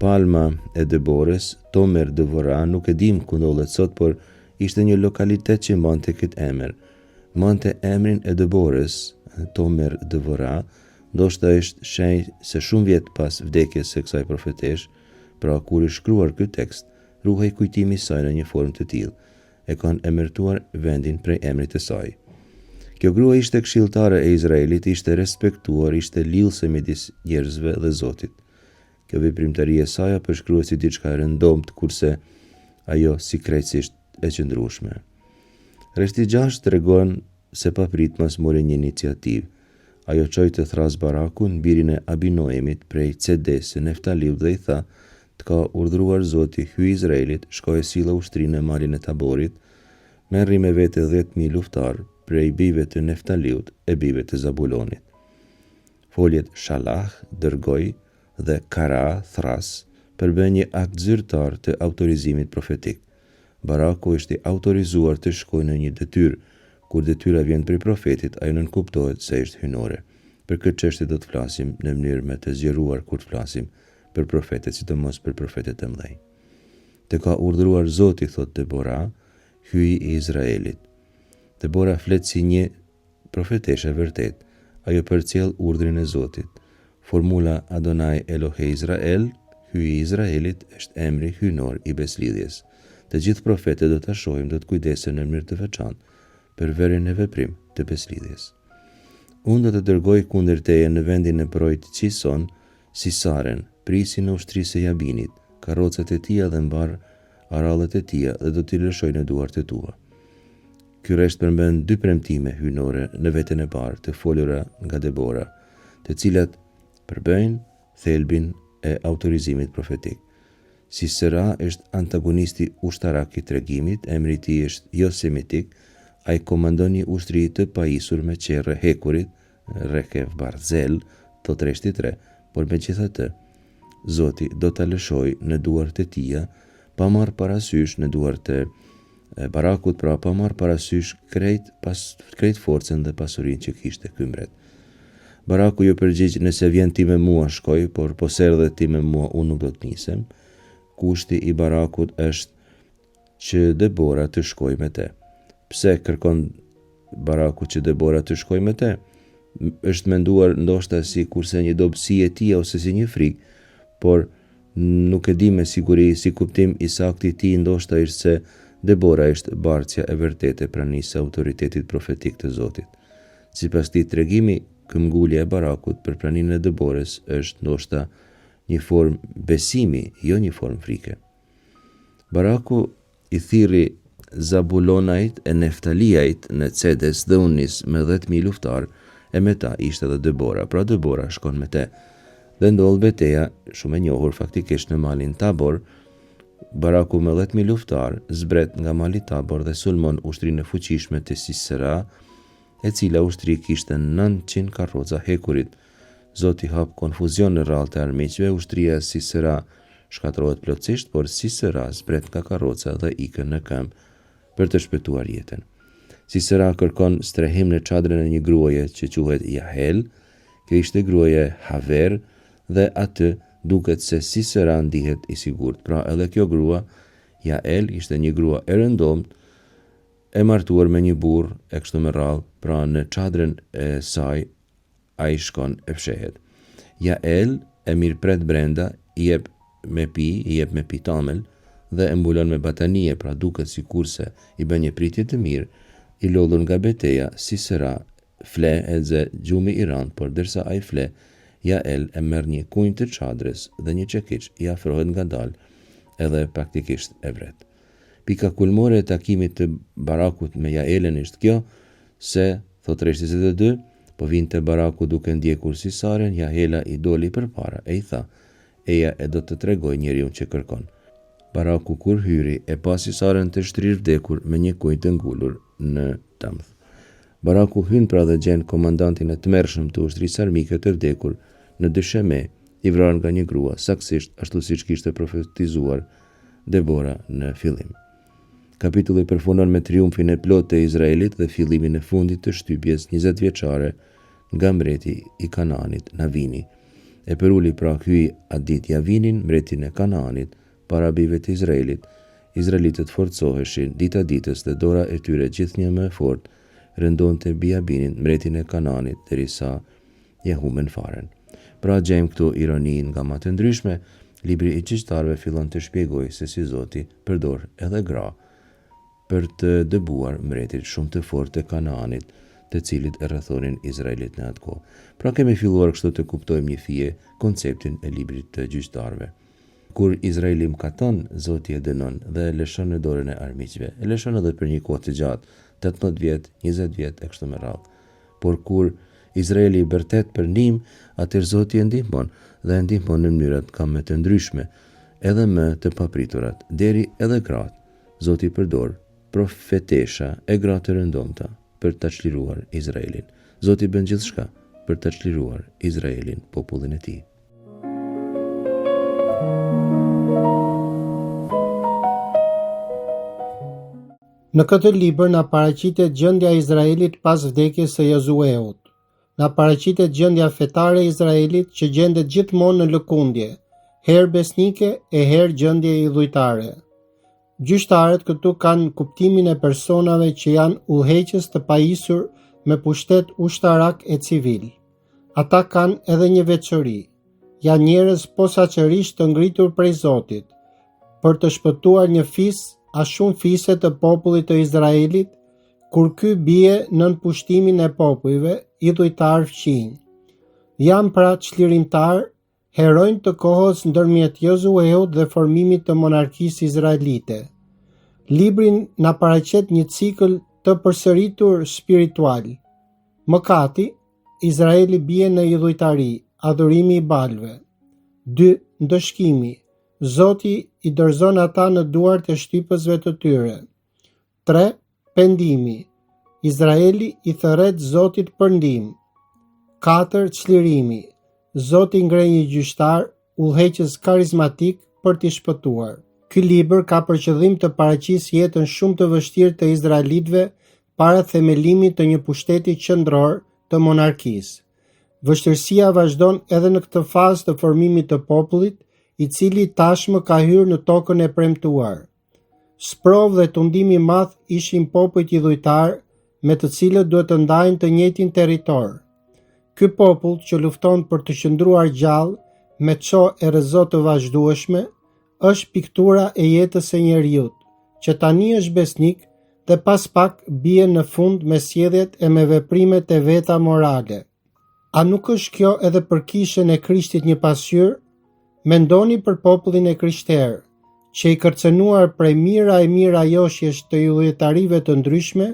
Palma e Deborës, Tomer Devora, nuk e dim ku ndodhet sot, por ishte një lokalitet që mbante këtë emër. Mbante emrin e Deborës, Tomer Devora, ndoshta është shenjë se shumë vjet pas vdekjes së kësaj profetesh, pra kur është shkruar ky tekst, ruhej kujtimi i saj në një formë të tillë. E kanë emërtuar vendin prej emrit të saj. Kjo grua ishte këshilltare e Izraelit, ishte respektuar, ishte lidhse midis njerëzve dhe Zotit. Kjo veprimtari e saj përshkruhet si diçka e rëndomt, kurse ajo si krejtësisht e qëndrueshme. Rreshti 6 tregon se papritmas mori një iniciativë. Ajo çoi të thras Barakun, birin e Abinoemit prej Cedes në Neftaliut dhe i tha: "Të ka urdhëruar Zoti, hyj Izraelit, shkoj e silla ushtrinë në malin e Taborit, merri me vete 10.000 luftar prej bijve të Neftaliut e bijve të Zabulonit." Foljet Shalah, dërgoj, dhe Kara, thras, përbën një akt zyrtar të autorizimit profetik. Baraku është i autorizuar të shkojë në një detyrë. Kur detyra vjen prej profetit, ajo nënkuptohet se është hynore. Për këtë çështje do të flasim në mënyrë më të zgjeruar kur të flasim për profetet, sidomos për profetet e mëdhenj. Të ka urdhëruar Zoti, thot Debora, hyj i Izraelit. Debora flet si një profeteshe vërtet. Ajo përcjell urdhrin e Zotit. Formula Adonai Elohe Izrael, hyj i Izraelit, është emri hynor i beslidhjes. Të gjithë profetet do ta shohim do të kujdesen në mënyrë të veçantë për vëren e veprim të beslidhjes. Unë do të dërgoj kundër teje në vendin e projt Qison, Sisaren, prisin e ushtrisë e Jabinit, karrocat e tia dhe mbar arallet e tia dhe do t'i lëshoj në duart e tua. Ky rresht përmend 2 premtime hynore në veten e parë të folura nga Debora, të cilat përbëjnë thelbin e autorizimit profetik. Sisera është antagonisti ushtarak i tregimit, emri i tij është jo semitik. Ai komandon një ushtri të pajisur me qerrë hekurit, Rekev Barzel, thot rreshti 3, por megjithatë, Zoti do ta lëshoj në duart e tia, pa marrë parasysh në duart e Barakut, pra pa marrë parasysh krejt forcën dhe pasurinë që kishte ky mbret. Baraku ju përgjigj: "Nëse vjen ti me mua, shkoj, por po serdhe ti me mua, unë nuk do të nisem." Kushti i Barakut është që Debora të shkoj me te. Pse kërkon Baraku që Debora të shkoj me te? Është menduar ndoshta si kurse një dobësi e tia ose si një frikë, por Nuk e di me siguri si kuptim i saktë i tij ndoshta ishte se Debora ishte barqja e vërtetë e pranisë së autoritetit profetik të Zotit. Sipas këtij tregimi, këmbgulja e Barakut për praninë e Deborës është ndoshta një formë besimi, jo një formë frike. Baraku i thirri Zabulonajt e Neftaliajt në Cedes dhe unis me 10.000 luftar, e me ta ishte edhe Debora, pra Debora shkon me te. Dhe ndodh betejë shumë e njohur faktikisht në malin Tabor. Baraku me 10.000 luftar zbret nga mali Tabor dhe sulmon ushtrinë e fuqishme të Sisera, e cila ushtri kishte 900 karroca hekurit. Zoti hap konfuzion në rrallë të armiqve, ushtria e Sisera shkatërrohet plotësisht, por Sisera zbret nga karroca dhe ikën në këmbë për të shpëtuar jetën. Sisera kërkon strehim në çadrën e një gruaje që quhet Jahel. Kjo ishte gruaja Haver dhe atë duket se Sisera ndihet i sigurt. Pra edhe kjo grua, Jael, ishte një grua e rëndomt, e martuar me një burr e kështu me radhë, pra në çadrën e saj ai shkon e fshehet. Jael e mirëpret brenda, i jep me pi tamel dhe e mbulon me batanie, pra duket sikurse i bën një pritje të mirë. I lodhur nga betejë, Sisera fle edhe gjumi i rand, por derisa ai fle, Jael e merr një kunj të çadrës dhe një çekiç, i afrohet ngadalë edhe praktikisht e vret. Pika kulmore e takimit të Barakut me Jaelen ishte kjo, se, thot rreshti 22, po vinte Baraku duke ndjekur Sisaren, Jahela i doli përpara e i tha, eja e do të tregoj njeriu që kërkon. Baraku kur hyri e pa Sisaren të shtrirë vdekur me një kunj të ngulur në tëmth. Baraku hyn pra dhe gjen komandantin e tmerrshëm të ushtrisë armike të vdekur në dysheme, i vrarë nga një grua, saktësisht ashtu siç kishte profetizuar Debora në fillim. Kapitulli përfundon me triumfin e plotë të Izraelit dhe fillimin e fundit të shtypjes 20 vjeçare nga mbreti i Kanaanit, Navini. E përuli pra hyi atë ditë Javinin, mbretin e Kanaanit, para bijve të Izraelit. Izraelitët forcoheshin dita ditës dhe dora e tyre gjithnjë më e fortë rëndonte Bijabinin, mbretin e Kanaanit, derisa ja humbën faren. Pra gjejmë këtu ironinë nga ma të ndryshme. Libri i gjyqtarëve fillon të shpjegojë se si Zoti përdor edhe gra për të dëbuar mbretit shumë të fortë të Kanaanit, të cilit e rrethonin Izraelit në atë kohë. Pra kemi filluar kështu të kuptojmë një fije konceptin e librit të gjyqtarëve. Kur Izraeli mkaton, Zoti e dënon dhe e lëshon në dorën e armiqve. E lëshon edhe për një kohë të gjatë, 18 vjet, 20 vjet e kështu me radhë. Por kur Izraeli i bërtet për ndihmë, atëherë Zoti e ndihmon dhe e ndihmon në mënyrat kam më të ndryshme, edhe më të papriturat, deri edhe gratë. Zoti përdor profetesha e gra të rëndomta për ta çliruar Izraelin. Zoti bën gjithçka për ta çliruar Izraelin, popullin e tij. Në këtë libër na paraqitet gjendja e Izraelit pas vdekjes së Jozueut. Na paraqitet gjendja fetare e Izraelit që gjendet gjithmonë në lëkundje, herë besnike e herë gjendje idhujtare. Gjyqtarët këtu kanë kuptimin e personave që janë udhëheqës të pajisur me pushtet ushtarak e civil. Ata kanë edhe një veçori. Janë njerëz posaçërisht të ngritur prej Zotit, për të shpëtuar një fis a shumë fise të popullit të Izraelit, kur ky bie nën pushtimin e popujve, idhujtar fqinj. Janë pra çlirimtar, heronj të kohës ndërmjet Jozueut dhe formimit të monarkisë izraelite. Librin na paraqet një cikël të përsëritur spiritual. Mëkati, Izraeli bie në idhujtari, adhurimi i balëve. 2. Ndëshkimi, Zoti i dorëzon ata në duart e shtypësve të tyre. 3. Pendimi, Izraeli i thërret Zotit për ndihmë. 4. Çlirimi, Zoti ngre një gjyqtar, udhëheqës karizmatik për t'i shpëtuar. Ky libër ka për qëllim të paraqisë jetën shumë të vështirë të izraelitëve para themelimit të një pushteti qendror të monarkisë. Vështirësia vazhdon edhe në këtë fazë të formimit të popullit, i cili tashmë ka hyrë në tokën e premtuar. Sprov dhe tundim i madh ishin popujt idhujtar, me të cilët duhet të ndajnë të njëjtin territor. Ky popull që lufton për të qëndruar gjallë me ço e rrezot të vazhdueshme, është piktura e jetës së njeriut, që tani është besnik dhe pas pak bie në fund me sjelljet e me veprimet e veta morale. A nuk është kjo edhe për kishën e Krishtit një pasqyrë? Mendoni për popullin e krishterë, që i kërcënuar prej mira e mira joshjesh të yllietarive të ndryshme,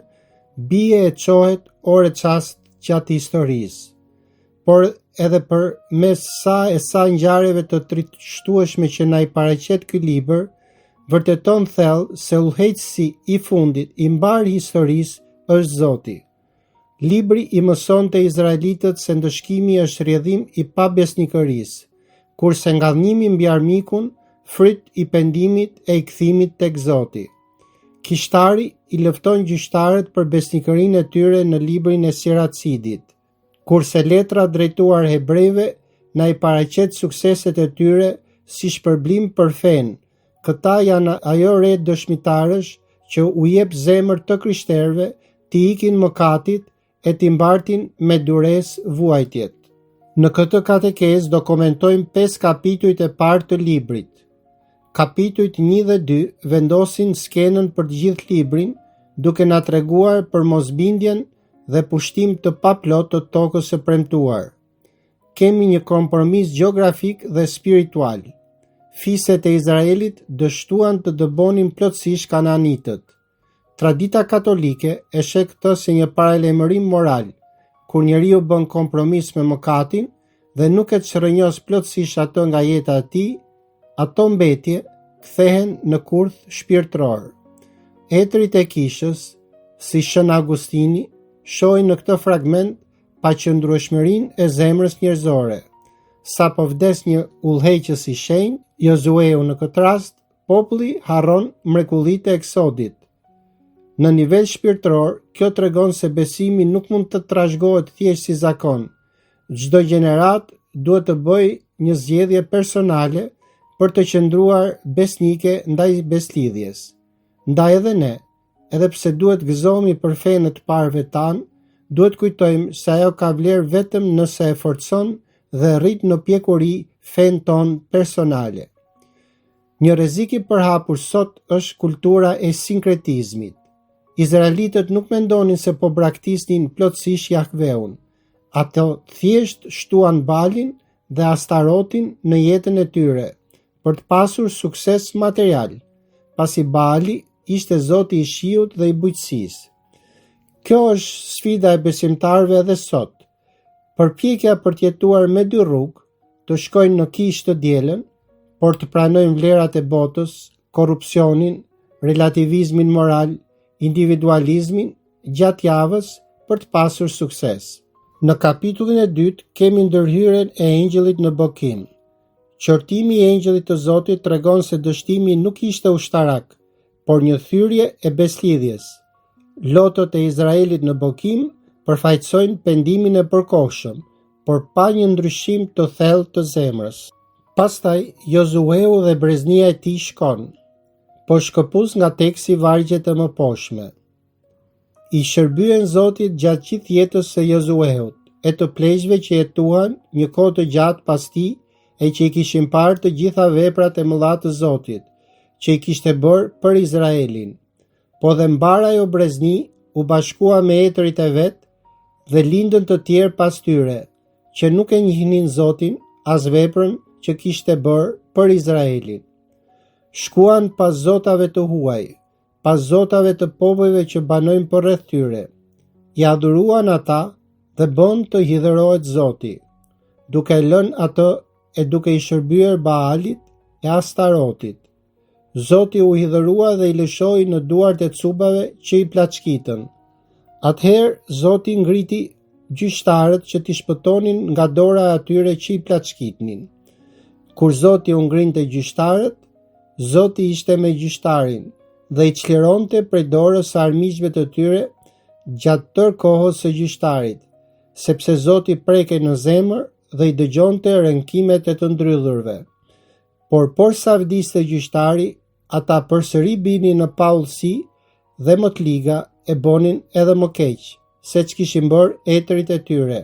bie e çohet ore çast gjatë historisë. Por edhe për mes sa ngjarjeve të trishtueshme që na i paraqet ky libër, vërteton thellë se udhëheqësi i fundit i mbar historisë është Zoti. Libri i mëson të izraelitët se ndëshkimi është rrjedhim i pabesnikërisë, kurse ngadhnimi mbi armikun fryt i pendimit e i kthimit tek Zoti. Kishtari i lëfton gjyqtarët për besnikërinë e tyre në librin e Siracidit, kurse letra drejtuar hebrejve na i paraqet sukseset e tyre si shpërblim për fenë. Këta janë ajo re dëshmitarësh që u jep zemër të krishterëve të ikin mëkatit e t'i mbartin me duresë vuajtjet. Në këtë katekesë do komentojmë 5 kapitujt e parë të librit. Kapitujt 1 dhe 2 vendosin skenën për të gjithë librin, duke na treguar për mosbindjen dhe pushtim të paplot të tokës së premtuar. Kemi një kompromis gjeografik dhe spiritual. Fiset e Izraelit dështuan të dëbonin plotësisht kananitët. Tradita katolike e sheh këtë si një paralajmërim moral, kur njeriu bën kompromis me mëkatin dhe nuk e çrrënjos plotësisht atë nga jeta e tij, ato mbetje kthehen në kurth shpirtëror. Etrit e kishës, si Shën Agustini, shohin në këtë fragment paqëndrueshmërinë e zemrës njerëzore. Sa po vdes një udhëheqës i shenjtë, Jozueu në këtë rast, populli harron mrekullitë e eksodit. Në nivel shpirtëror, kjo tregon se besimi nuk mund të trashëgohet thjesht si zakon. Çdo gjenerat duhet të bëjë një zgjedhje personale për të qëndruar besnike ndaj beslidhjes. Ndaj edhe ne, edhe pse duhet gëzohemi për fenë të parëve tanë, duhet kujtojmë se ajo ka vlerë vetëm nëse e forcon dhe rrit në pjekuri fenë tonë personale. Një rrezik i përhapur sot është kultura e sinkretizmit. Izraelitët nuk mendonin se po braktisnin plotësisht Jahveun. Ato thjesht shtuan Balin dhe Astarotin në jetën e tyre për të pasur sukses material, pasi Bali ishte zoti i shiut dhe i bujqësisë. Kjo është sfida e besimtarëve edhe sot. Përpjekja për të jetuar me dy rrugë, të shkojnë në kishë të dielën, por të pranojnë vlerat e botës, korrupsionin, relativizmin moral, individualizmin gjatë javës për të pasur sukses. Në kapitullin e 2 kemi ndërhyrjen e engjëllit në Bokim. Qortimi i engjëllit të Zotit tregon se dështimi nuk ishte ushtarak, por një thyrje e beslidhjes. Lotët e Izraelit në Bokim përfaqësojnë pendimin e përkohshëm, por pa një ndryshim të thellë të zemrës. Pastaj Jozueu dhe breznia e tij shkon, po shkëpus nga teksti vargjet e mëposhme. I shërbyen Zotit gjatë gjithë jetës së Jozueut, e të pleqshve që jetuan një kohë të gjatë pas tij e që i kishin parë të gjitha veprat e mëdha të Zotit, që i kishte bërë për Izraelin. Po dhe mbar ajo brezni u bashkua me etrit e vet dhe lindën të tjerë pas tyre, që nuk e njihnin Zotin as veprën që kishte bërë për Izraelin. Shkuan pas zotave të huaj, pas zotave të popujve që banojnë përreth tyre. I adhuruan ata dhe bën të hidhërohet Zoti, duke lënë atë e duke i shërbyer Baalit e Astarotit. Zoti u hidhërua dhe i lëshoi në duart e cubave që i plaçkitën. Atëherë Zoti ngriti gjyqtarët që t'i shpëtonin nga dora e atyre që i plaçkitnin. Kur Zoti u ngrinte gjyqtarët, Zoti ishte me gjyqtarin dhe i çlironte prej dorës së armiqve të tyre gjatë tërë kohës së gjyqtarit, sepse Zoti prekej në zemër dhe i dëgjonte rënkimet e të ndryllurve. Por sa vdiste gjyqtari, ata përsëri binin në paullësi dhe më të liga e bonin edhe më keq, se që kishin bërë etrit e tyre,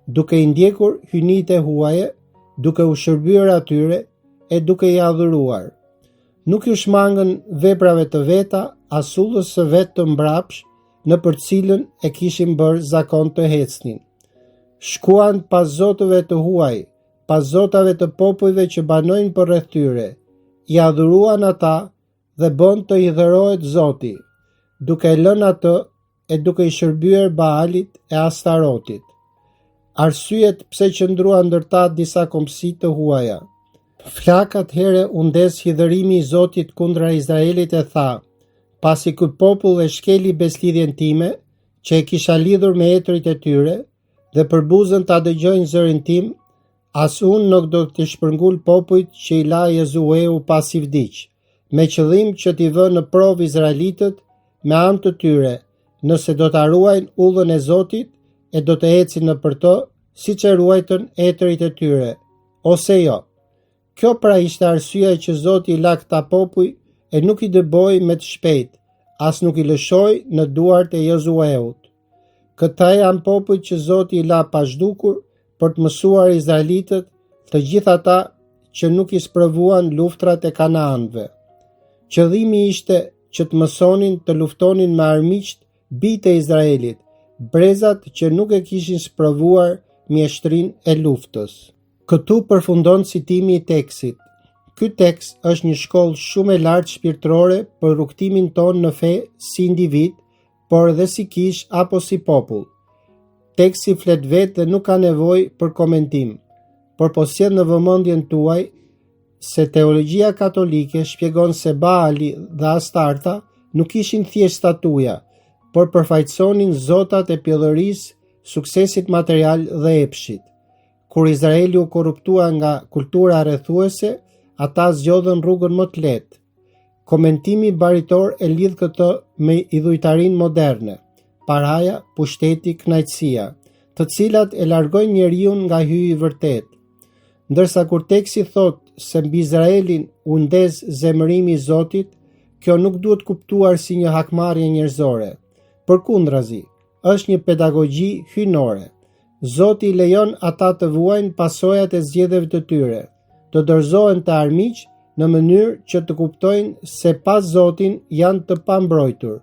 duke i ndjekur hyjnitë e huaje, duke u shërbyer atyre e duke i adhuruar. Nuk ju shmangën veprave të veta, as ullës së vet të mbrapsh, në për cilën e kishin bërë zakon të hecnin. Shkuan pas zotëve të huaj, pas zotave të popujve që banojnë për rreth tyre, i adhuruan ata dhe bën të i dhërohet Zoti, duke lënë atë e duke i shërbyer Baalit e Astarotit. Arsyet pse qëndruan ndërta disa kombësi të huaja. Flakat here u ndes hidhërimi i Zotit kundra Izraelit e tha: pasi ky popull e shkeli beslidhjen time, që e kisha lidhur me etrit e tyre, dhe për buzën ta dëgjojnë zërin tim, as unë nuk do të shpërngul popujt që i la Josueu pasi vdiq, me qëllim që t'i vë në provë Izraelitët me anë të tyre, nëse do ta ruajnë ullën e Zotit e do të ecin në për të, siç e ruajtën etrit e tyre, ose jo. Kjo pra ishte arsyeja që Zoti i la këta popuj e nuk i dëboi me të shpejt, as nuk i lëshoi në duart e Josueut. Këta janë popujt që Zoti i la pa zhdukur për të mësuar izraelitët, të gjithë ata që nuk i sprovuan luftrat e Kanaanëve. Qëllimi ishte që të mësonin të luftonin me armiqt bijtë e Izraelit, brezat që nuk e kishin sprovuar mjeshtrin e luftës. Këtu përfundon citimi i tekstit. Ky tekst është një shkollë shumë e lartë shpirtërore për rrugtimin tonë në fe si individ, por edhe si kish apo si popull. Teksti flet vetë dhe nuk ka nevojë për komentim, por po sjell në vëmendjen tuaj se teologjia katolike shpjegon se Baali dhe Astarta nuk ishin thjesht statuja, por përfaqësonin zotat e pjellërisë, suksesit material dhe epshit. Kur Izraeli u korruptua nga kultura rrethuese, ata zgjodhën rrugën më të lehtë. Komentimi baritor e lidh këtë me idhujtarinë moderne, paraja, pushteti, kënaqësia, të cilat e largojnë njeriu nga hyji i vërtet. Ndërsa kur teksti thot se mbi Izraelin u ndes zemërimi i Zotit, kjo nuk duhet kuptuar si një hakmarrje njerëzore. Përkundrazi, është një pedagogji hyjnore. Zoti lejon ata të vuajnë pasojat e zgjedhjeve të tyre, të dorëzohen të armiq në mënyrë që të kuptojnë se pas Zotin janë të pambrojtur.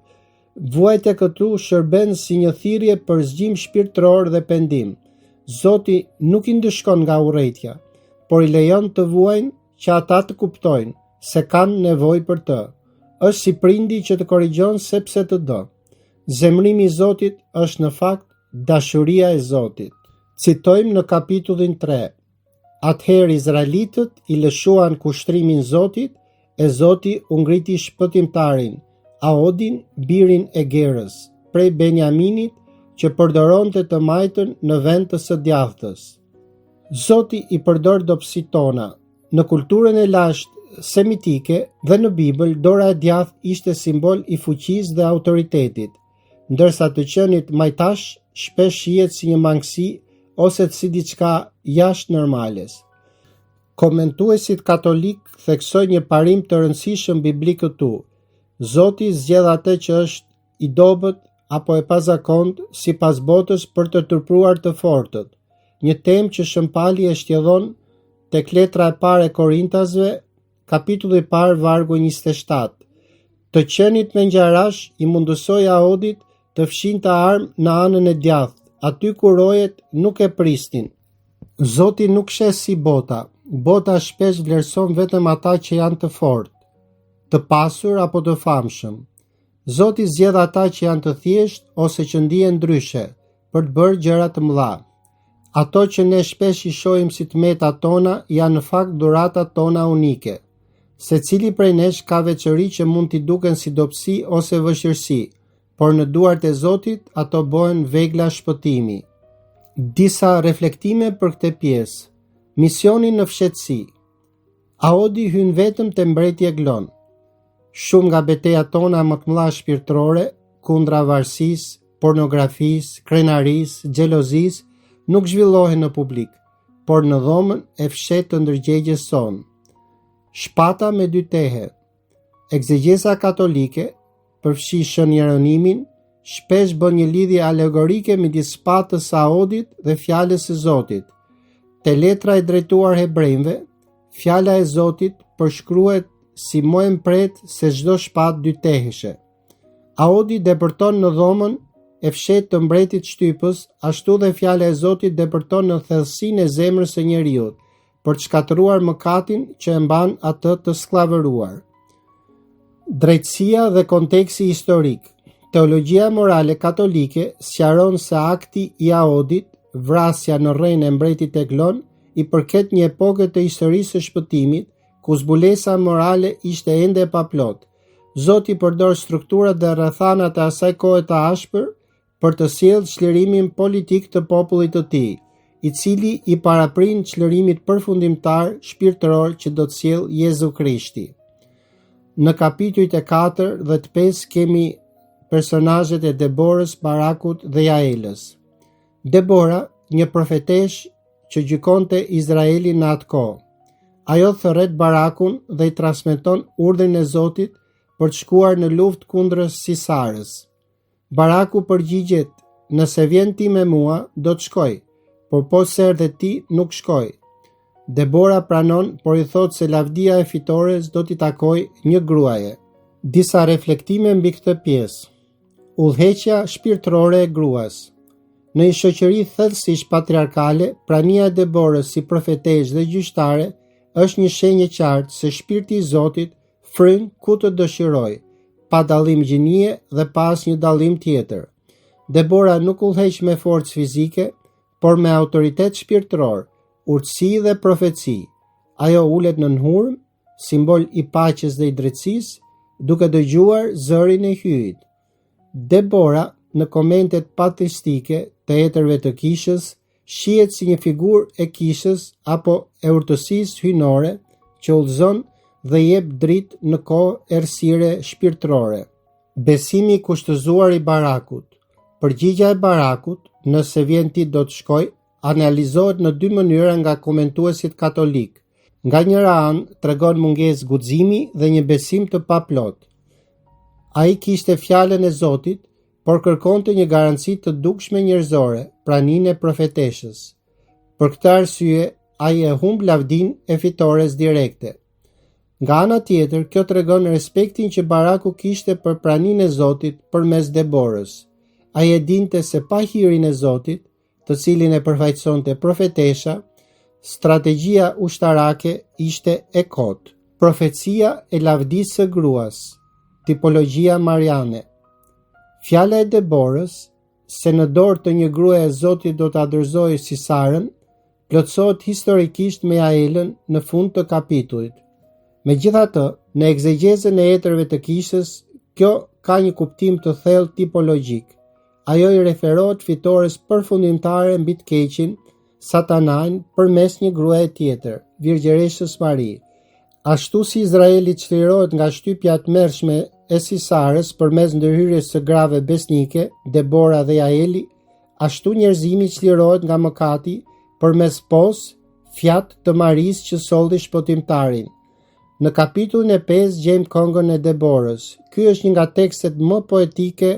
Vuajtja këtu shërben si një thirrje për zgjim shpirtëror dhe pendim. Zoti nuk i ndëshkon nga urrejtja, por i lejon të vuajnë që ata të kuptojnë se kanë nevojë për të. Është si prindi që të korrigjon sepse të do. Zemrimi i Zotit është në fakt dashuria e Zotit. Citojmë në kapitullin 3. Atëherë izraelitët i lëshuan kushtrimin Zotit, e Zoti u ngriti shpëtimtarin, Aodin, birin e Gerës, prej Benjaminit, që përdoronte të majtën në vend të së djathtës. Zoti i përdor dobësitë tona. Në kulturën e lashtë semitike dhe në Bibël, dora e djathtë ishte simbol i fuqisë dhe autoritetit, ndërsa të qenit majtash shpesh shihet si një mangësi ose si diçka jashtë normales. Komentuesit katolik theksojnë një parim të rëndësishëm biblik këtu. Zoti zgjedh atë që është i dobët apo e pazakontë sipas botës për të turpruar të fortët. Një temë që Shëmpali e shtjellon tek letra e parë e Korintasve, kapitulli i parë vargu 27. Të qenit me ngjarash i mundësoi Aodit të fshinte armë në anën e djathtë, aty ku rojet nuk e pristin. Zoti nuk shes si bota. Bota shpesh vlerëson vetëm ata që janë të fortë, të pasur apo të famshëm. Zoti zgjedh ata që janë të thjeshtë ose që ndihen ndryshe për të bërë gjëra të mëdha. Ato që ne shpesh i shohim si të metat tona janë në fakt dhuratat tona unike. Secili prej nesh ka veçori që mund t'i duken si dobësi ose vështirësi, por në duart e Zotit ato bëhen vegla shpëtimi. Disa reflektime për këtë pjesë. Misioni në fshehtësi. Aodi hyn vetëm te mbretja Glon. Shumë nga betejat tona më të mëdha shpirtërore, kundra varësisë, pornografisë, krenarisë, xhelozisë, nuk zhvillohen në publik, por në dhomën e fshehtë të ndërgjegjes sonë. Shpata me dy tehe. Egzegesa katolike përfshi Shën Jeronimin, shpesh bën një lidhje alegorike midis shpatës së Aodit dhe fjalës së Zotit. te letra e drejtuar hebrejve, fjala e Zotit përshkruhet si më e mpret se çdo shpatë dy teheshe. Audi depërton në dhomën e fshetë të mbretit shtypës, ashtu dhe fjala e Zotit depërton në thellësinë e zemrës së njeriut, për të shkatëruar mëkatin që e mban atë të skllavëruar. Drejtësia dhe konteksti historik. Teologjia morale katolike sqaron se akti i Aodit, vrasja në rrenë e mbretit Eglon, i përket një epoke të historisë së shpëtimit, ku zbulesa morale ishte ende e paplot. Zoti përdor strukturat dhe rrethanat e asaj kohe të ashpër për të sjellë çlirimin politik të popullit të tij, i cili i paraprin çlirimit përfundimtar shpirtëror që do të sjellë Jezu Krishti. Në kapitujt e 4 dhe të 5 kemi personazhet e Deborës, Barakut dhe Jaelës. Debora, një profetesh që gjykonte Izraelin në atë kohë. Ajo thërret Barakun dhe i transmeton urdhrin e Zotit për të shkuar në luftë kundër Sisarës. Baraku përgjigjet: "Nëse vjen ti me mua, do të shkoj, por po se erdhe ti, nuk shkoj." Debora pranon, por i thot se lavdia e fitores do t'i takoj një gruaje. Disa reflektime mbi këtë pjesë. Udhëheqja shpirtërore e gruas. Në një shoqëri thellësisht patriarkale, prania e Deborës si profetesh dhe gjyqtare është një shenjë e qartë se shpirti i Zotit fryn ku të dëshiroj, pa dallim gjinie dhe pa asnjë dallim tjetër. Debora nuk udhëheq me forcë fizike, por me autoritet shpirtëror, urtësi dhe profeci. Ajo ulet në hurmë, simbol i paqes dhe i drejtësisë, duke dëgjuar zërin e hyjit. Debora, në komentet patristike të etërve të kishës, shihet si një figurë e kishës apo e urtësisë hyjnore që udhëzon dhe jep dritë në kohë errësire shpirtërore. Besimi i kushtëzuar i Barakut. Përgjigja e Barakut, "Nëse vjen ti do të shkoj", analizohet në dy mënyra nga komentuesit katolik. Nga njëra anë tregon mungesë guximi dhe një besim të paplot. Ai kishte fjalën e Zotit, por kërkonte një garanci të dukshme njerëzore, praninë e profeteshës. Për këtë arsye, ai e humb lavdinë e fitores direkte. Nga ana tjetër, kjo tregon respektin që Baraku kishte për praninë e Zotit përmes Deborës. Ai e dinte se pa hirin e Zotit, të cilin e përfaqësonte profetesha, strategjia ushtarake ishte e kotë. Profecia e lavdisë së gruas. Tipologjia mariane. Fjala e Deborës, se në dorë të një gruaje Zoti do ta dorëzojë Sisarën, plotësohet historikisht me Jaelën në fund të kapitullit. Megjithatë, në egzegezën e etërve të kishës, kjo ka një kuptim të thellë tipologjik. Ajo i referohet fitores përfundimtare mbi të keqin, Satanajn, përmes një gruaje tjetër, Virgjëreshës Mari. Ashtu si Izraeli çlirohet nga shtypja e tmerrshme e Sisarës përmes ndërhyrjes së grave besnike, Debora dhe Jaeli, ashtu njerëzimi çlirohet nga mëkati përmes fjat të Marisë që solli shpëtimtarin. Në kapitullin e 5 gjejmë këngën e Deborës. Ky është një nga tekstet më poetike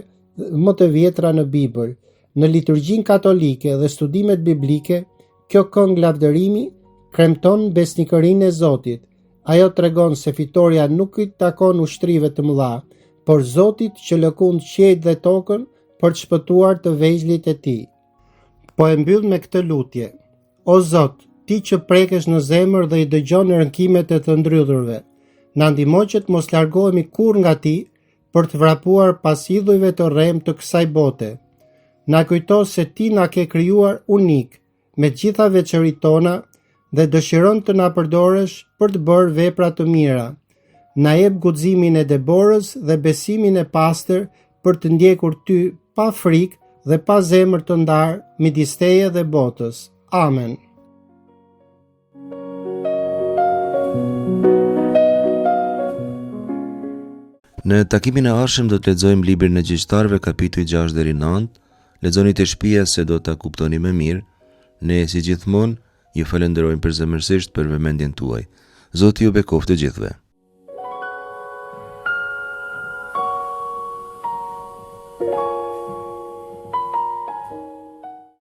më të vjetra në Bibël. Në liturgjinë katolike dhe studimet biblike, kjo këngë lavdërimi kremton besnikërinë e Zotit. Ajo tregon se fitoria nuk i takon ushtrive të mëdha, por Zotit që lëkund qiejt dhe tokën për të shpëtuar të vegjëlit e tij. Po e mbyll me këtë lutje: O Zot, ti që prekesh në zemër dhe i dëgjon rënkimet e të ndrydhurve, na ndihmo që të mos largohemi kurrë nga ti për të vrapuar pas idhujve të rrem të kësaj bote. Na kujto se ti na ke krijuar unik, me gjitha veçoritë tona, dhe dëshiron të na përdorësh për të bërë vepra të mira. Na jep guximin e Deborës dhe besimin e pastër për të ndjekur ty pa frikë dhe pa zemër të ndarë midis teje dhe botës. Amen. Në takimin e ardhshëm do të lexojmë librin e Gjyqtarëve kapitulli 6 deri në 9. Lexoni të shtëpia se do ta kuptoni më mirë. Ne si gjithmonë ju falenderojmë përzemërsisht për vëmendjen tuaj. Zoti ju bekoftë të gjithëve.